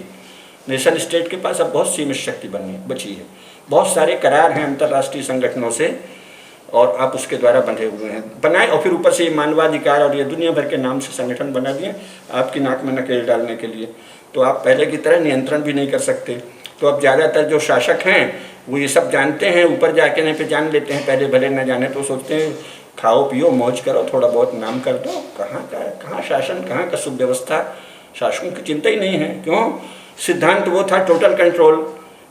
नेशन स्टेट के पास अब बहुत सीमित शक्ति बची है, बहुत सारे करार हैं अंतर्राष्ट्रीय संगठनों से, और आप उसके द्वारा बंधे हुए हैं, बनाए, और फिर ऊपर से ये मानवाधिकार और ये दुनिया भर के नाम से संगठन बना दिए आपकी नाक में नकेल डालने के लिए। तो आप पहले की तरह नियंत्रण भी नहीं कर सकते। तो अब ज़्यादातर जो शासक हैं वो ये सब जानते हैं, ऊपर जाके नहीं पे जान लेते हैं, पहले भले न जाने तो सोचते हैं खाओ पियो मौज करो, थोड़ा बहुत नाम कर दो। कहाँ शासन, कहाँ का सुव्यवस्था, शासकों की चिंता ही नहीं है। क्यों? सिद्धांत वो था टोटल कंट्रोल।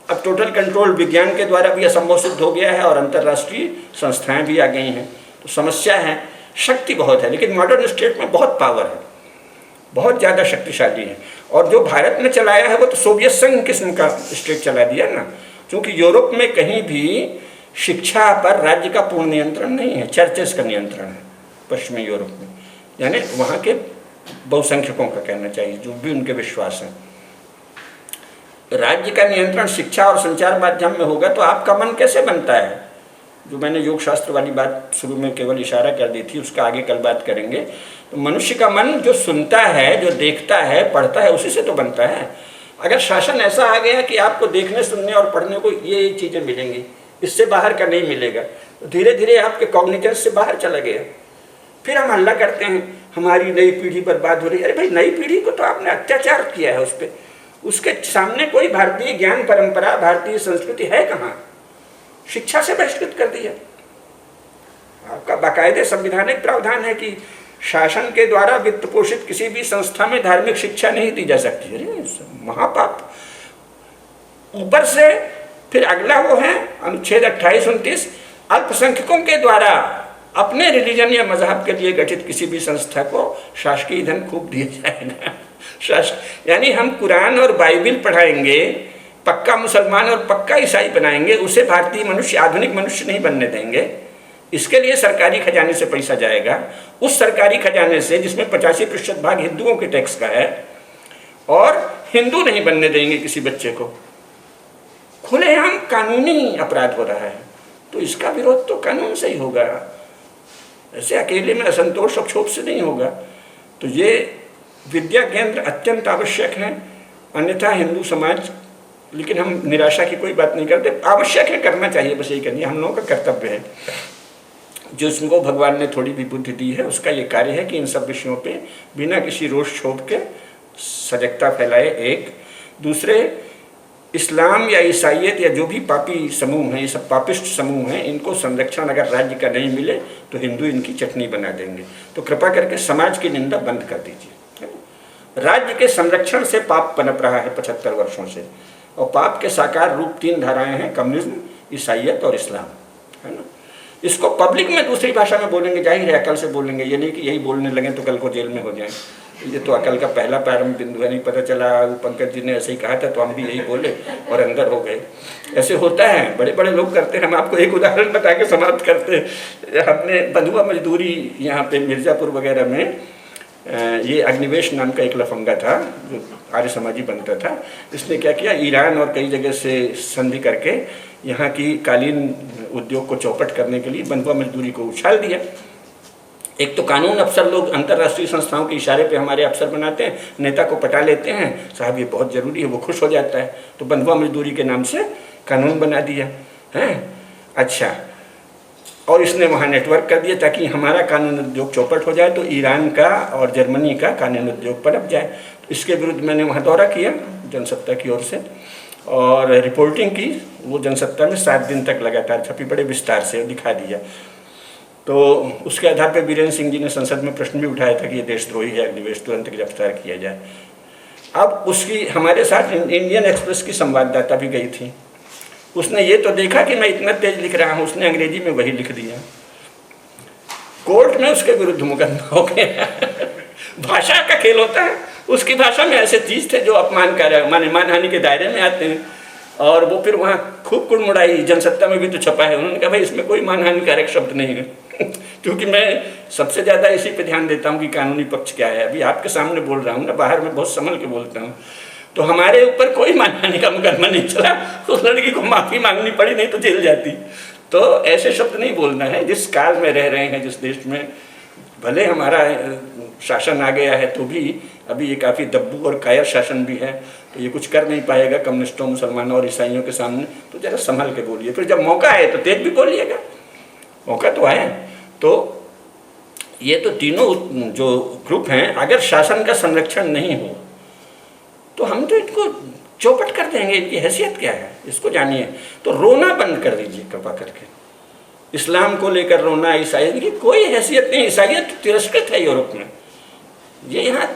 अब टोटल कंट्रोल विज्ञान के द्वारा भी असंभव सिद्ध हो गया है, और अंतर्राष्ट्रीय संस्थाएं भी आ गई हैं। तो समस्या है, शक्ति बहुत है, लेकिन मॉडर्न स्टेट में बहुत पावर है, बहुत ज़्यादा शक्तिशाली है। और जो भारत में चलाया है वो तो सोवियत संघ किस्म का स्टेट चला दिया ना, क्योंकि यूरोप में कहीं भी शिक्षा पर राज्य का पूर्ण नियंत्रण नहीं है, चर्चेस का नियंत्रण है पश्चिमी यूरोप में, यानी वहाँ के बहुसंख्यकों का कहना चाहिए, जो भी उनके विश्वास हैं। राज्य का नियंत्रण शिक्षा और संचार माध्यम में होगा तो आपका मन कैसे बनता है? जो मैंने योग शास्त्र वाली बात शुरू में केवल इशारा कर दी थी, उसका आगे कल बात करेंगे। तो मनुष्य का मन जो सुनता है, जो देखता है, पढ़ता है, उसी से तो बनता है। अगर शासन ऐसा आ गया कि आपको देखने, सुनने और पढ़ने को ये चीज़ें मिलेंगी, इससे बाहर का नहीं मिलेगा, तो धीरे धीरे आपके कॉग्निजेंस से बाहर चला गया। फिर हम हल्ला करते हैं हमारी नई पीढ़ी बर्बाद हो रही है। अरे भाई, नई पीढ़ी को तो आपने अत्याचार किया है उस पर, उसके सामने कोई भारतीय ज्ञान परंपरा, भारतीय संस्कृति है कहाँ? शिक्षा से बहिष्कृत कर दिया। आपका बाकायदे संवैधानिक प्रावधान है कि शासन के द्वारा वित्त पोषित किसी भी संस्था में धार्मिक शिक्षा नहीं दी जा सकती। अरे महापाप। ऊपर से फिर अगला वो है अनुच्छेद 28-29 अल्पसंख्यकों के द्वारा अपने रिलीजन या मजहब के लिए गठित किसी भी संस्था को शासकीय धन खूब दिया जाएगा। यानी हम कुरान और बाइबिल पढ़ाएंगे, पक्का मुसलमान और पक्का ईसाई बनाएंगे, उसे भारतीय मनुष्य, आधुनिक मनुष्य नहीं बनने देंगे। इसके लिए सरकारी खजाने से पैसा जाएगा। उस सरकारी खजाने से, जिसमें 85% भाग हिंदुओं के टैक्स का है, और हिंदू नहीं बनने देंगे किसी बच्चे को। खुलेआम कानूनी अपराध हो रहा है, तो इसका विरोध तो कानून से ही होगा, ऐसे अकेले में असंतोष और क्षोभ से नहीं होगा। तो ये विद्या केंद्र अत्यंत आवश्यक है, अन्यथा हिंदू समाज, लेकिन हम निराशा की कोई बात नहीं करते, आवश्यक है, करना चाहिए, बस यही करनी हम लोगों का कर्तव्य है। जिसको भगवान ने थोड़ी भी बुद्धि दी है, उसका ये कार्य है कि इन सब विषयों पे बिना किसी रोष क्षोभ के सजगता फैलाए। एक दूसरे, इस्लाम या ईसाइयत या जो भी पापी समूह हैं, ये सब पापिस्ट समूह हैं, इनको संरक्षण अगर राज्य का नहीं मिले तो हिंदू इनकी चटनी बना देंगे। तो कृपा करके समाज की निंदा बंद कर दीजिए। राज्य के संरक्षण से पाप पनप रहा है 75 वर्षों से, और पाप के साकार रूप 3 धाराएं हैं, कम्युनिज्म, ईसाइयत और इस्लाम, है ना। इसको पब्लिक में दूसरी भाषा में बोलेंगे, जाहिर है अकल से बोलेंगे, ये नहीं कि यही बोलने लगे तो कल को जेल में हो जाएं। ये तो अकल का पहला प्रारंभ बिंदु है। नहीं पता चला पंकज जी ने ऐसे ही कहा था तो हम भी यही बोले और अंदर हो गए। ऐसे होता है, बड़े बड़े लोग करते हैं। हम आपको एक उदाहरण बता के समाप्त करते हैं। हमने बंधुआ मजदूरी यहाँ पे मिर्ज़ापुर वगैरह में, ये अग्निवेश नाम का एक लफंगा था जो आर्य समाजी बनता था। इसने क्या किया, ईरान और कई जगह से संधि करके यहाँ की कालीन उद्योग को चौपट करने के लिए बंधुआ मजदूरी को उछाल दिया। एक तो कानून अफसर लोग अंतर्राष्ट्रीय संस्थाओं के इशारे पे हमारे अफसर बनाते हैं, नेता को पटा लेते हैं, साहब ये बहुत ज़रूरी है, वो खुश हो जाता है, तो बंधुआ मजदूरी के नाम से कानून बना दिया है। अच्छा, और इसने वहाँ नेटवर्क कर दिया ताकि हमारा कानून उद्योग चौपट हो जाए, तो ईरान का और जर्मनी का कानून उद्योग पनप जाए। तो इसके विरुद्ध मैंने वहाँ दौरा किया जनसत्ता की ओर से और रिपोर्टिंग की। वो जनसत्ता में 7 दिन तक लगातार छपी, बड़े विस्तार से दिखा दिया। तो उसके आधार पर बीरेन्द्र सिंह जी ने संसद में प्रश्न भी उठाया था कि ये देशद्रोही है, अग्निवेश तुरंत गिरफ्तार किया जाए। अब उसकी हमारे साथ इंडियन एक्सप्रेस की संवाददाता भी गई थी। उसने ये तो देखा कि मैं इतना तेज लिख रहा हूँ, उसने अंग्रेजी में वही लिख दिया। कोर्ट में उसके विरुद्ध मुकदमा हो गया। भाषा का खेल होता है। उसकी भाषा में ऐसे चीज थे जो अपमानकारक, माने मानहानि के दायरे में आते हैं, और वो फिर वहाँ खूब कुड़मुड़ाई। जनसत्ता में भी तो छपा है। उन्होंने कहा भाई इसमें कोई मानहानिकारक शब्द नहीं है। क्योंकि मैं सबसे ज़्यादा इसी पे ध्यान देता हूँ कि कानूनी पक्ष क्या है। अभी आपके सामने बोल रहा हूँ ना, बाहर में बहुत संभल के बोलता हूँ। तो हमारे ऊपर कोई मानहानि का मुकदमा नहीं चला। उस लड़की को माफ़ी मांगनी पड़ी, नहीं तो जेल जाती। तो ऐसे शब्द नहीं बोलना है। जिस काल में रह रहे हैं, जिस देश में भले हमारा शासन आ गया है, तो भी अभी ये काफ़ी दब्बू और कायर शासन भी है, तो ये कुछ कर नहीं पाएगा कम्युनिस्टों, मुसलमानों और ईसाइयों के सामने। तो जरा संभल के बोलिए। फिर जब मौका आए तो तेज भी बोलिएगा, मौका तो आए। तो ये तो तीनों जो ग्रुप हैं, अगर शासन का संरक्षण नहीं हो तो हम तो इनको चौपट कर देंगे। इनकी हैसियत क्या है इसको जानिए। तो रोना बंद कर दीजिए कृपा करके। इस्लाम को लेकर रोना, ईसाइयत की कोई हैसियत नहीं। ईसाइयत तिरस्कृत है यूरोप में, ये यहाँ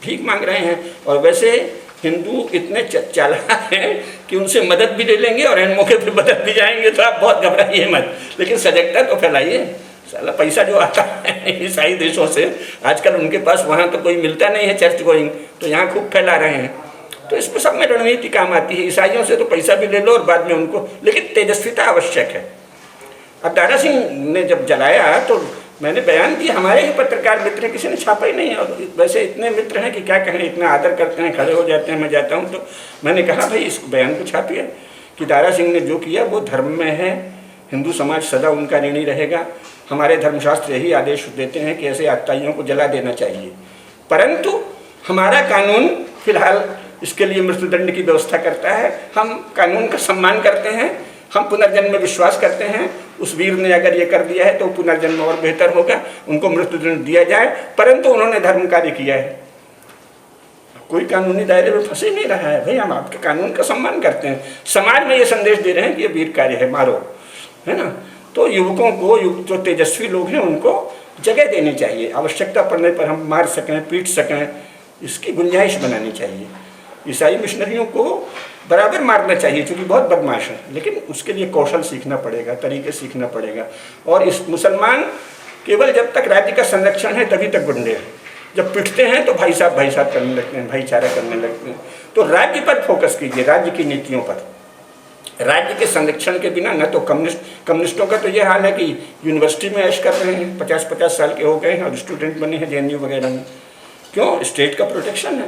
भीख मांग रहे हैं। और वैसे हिंदू इतने चालाक हैं कि उनसे मदद भी ले लेंगे और इन मौके पर बदल भी जाएंगे। तो आप बहुत घबराइए मत, लेकिन सजगता तो फैलाइए। साला पैसा जो आता है ईसाई देशों से, आजकल उनके पास वहाँ तो कोई मिलता नहीं है चर्च गोइंग, तो यहाँ खूब फैला रहे हैं। तो इसमें सब में रणनीति काम आती है। ईसाइयों से तो पैसा भी ले लो और बाद में उनको, लेकिन तेजस्विता आवश्यक है। अब दारा सिंह ने जब जलाया तो मैंने बयान दिया, हमारे ही पत्रकार मित्र हैं, किसी ने छापा ही नहीं। और वैसे इतने मित्र हैं कि क्या कहें, इतना आदर करते हैं, खड़े हो जाते हैं। मैं जाता हूँ तो मैंने कहा भाई इस बयान को छापिए कि दारा सिंह ने जो किया वो धर्म में है, हिंदू समाज सदा उनका ऋणी रहेगा। हमारे धर्मशास्त्र यही आदेश देते हैं कि ऐसे आतताइयों को जला देना चाहिए, परंतु हमारा कानून फिलहाल इसके लिए मृत्युदंड की व्यवस्था करता है। हम कानून का सम्मान करते हैं, हम पुनर्जन्म में विश्वास करते हैं। उस वीर ने अगर ये कर दिया है तो पुनर्जन्म और बेहतर होगा, उनको मृत्युदंड दिया जाए, परंतु उन्होंने धर्म कार्य किया है। कोई कानूनी दायरे में फंसे नहीं रहा है। भाई हम आपके कानून का सम्मान करते हैं, समाज में ये संदेश दे रहे हैं कि ये वीर कार्य है, मारो, है ना। तो युवकों को, जो तेजस्वी लोग हैं उनको जगह देनी चाहिए। आवश्यकता पड़ने पर हम मार सकें, पीट सकें, इसकी गुंजाइश बनानी चाहिए। ईसाई मिशनरियों को बराबर मारना चाहिए क्योंकि बहुत बदमाश है, लेकिन उसके लिए कौशल सीखना पड़ेगा, तरीके सीखना पड़ेगा। और इस मुसलमान केवल जब तक राज्य का संरक्षण है तभी तक गुंडे हैं, जब पिटते हैं तो भाई साहब करने लगते हैं, भाईचारा करने लगते हैं। तो राज्य पर फोकस कीजिए, राज्य की नीतियों पर। राज्य के संरक्षण के बिना न तो कम्युनिस्टों का तो ये हाल है कि यूनिवर्सिटी में ऐश कर रहे हैं, 50-50 साल के हो गए हैं और स्टूडेंट बने हैं JNU वगैरह में। क्यों? स्टेट का प्रोटेक्शन है।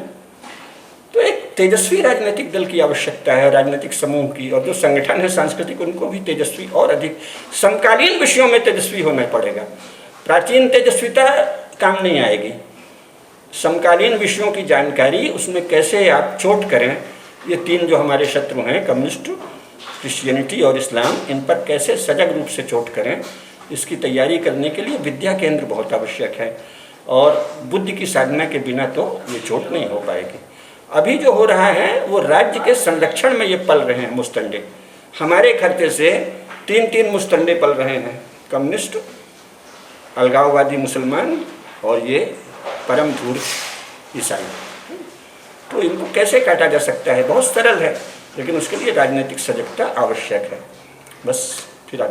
तो एक तेजस्वी राजनीतिक दल की आवश्यकता है, राजनीतिक समूह की, और जो संगठन है सांस्कृतिक उनको भी तेजस्वी और अधिक समकालीन विषयों में तेजस्वी होना पड़ेगा। प्राचीन तेजस्विता काम नहीं आएगी। समकालीन विषयों की जानकारी, उसमें कैसे आप चोट करें, ये तीन जो हमारे शत्रु हैं, कम्युनिस्ट, क्रिश्चियनिटी और इस्लाम, इन पर कैसे सजग रूप से चोट करें, इसकी तैयारी करने के लिए विद्या केंद्र बहुत आवश्यक है। और बुद्धि की साधना के बिना तो ये चोट नहीं हो पाएगी। अभी जो हो रहा है वो राज्य के संरक्षण में ये पल रहे हैं मुस्तंडे। हमारे खर्चे से 3 मुस्तंडे पल रहे हैं, कम्युनिस्ट, अलगाववादी मुसलमान और ये परम धूर्त ईसाई। तो इनको कैसे काटा जा सकता है? बहुत सरल है, लेकिन उसके लिए राजनीतिक सजगता आवश्यक है। बस फिर आगे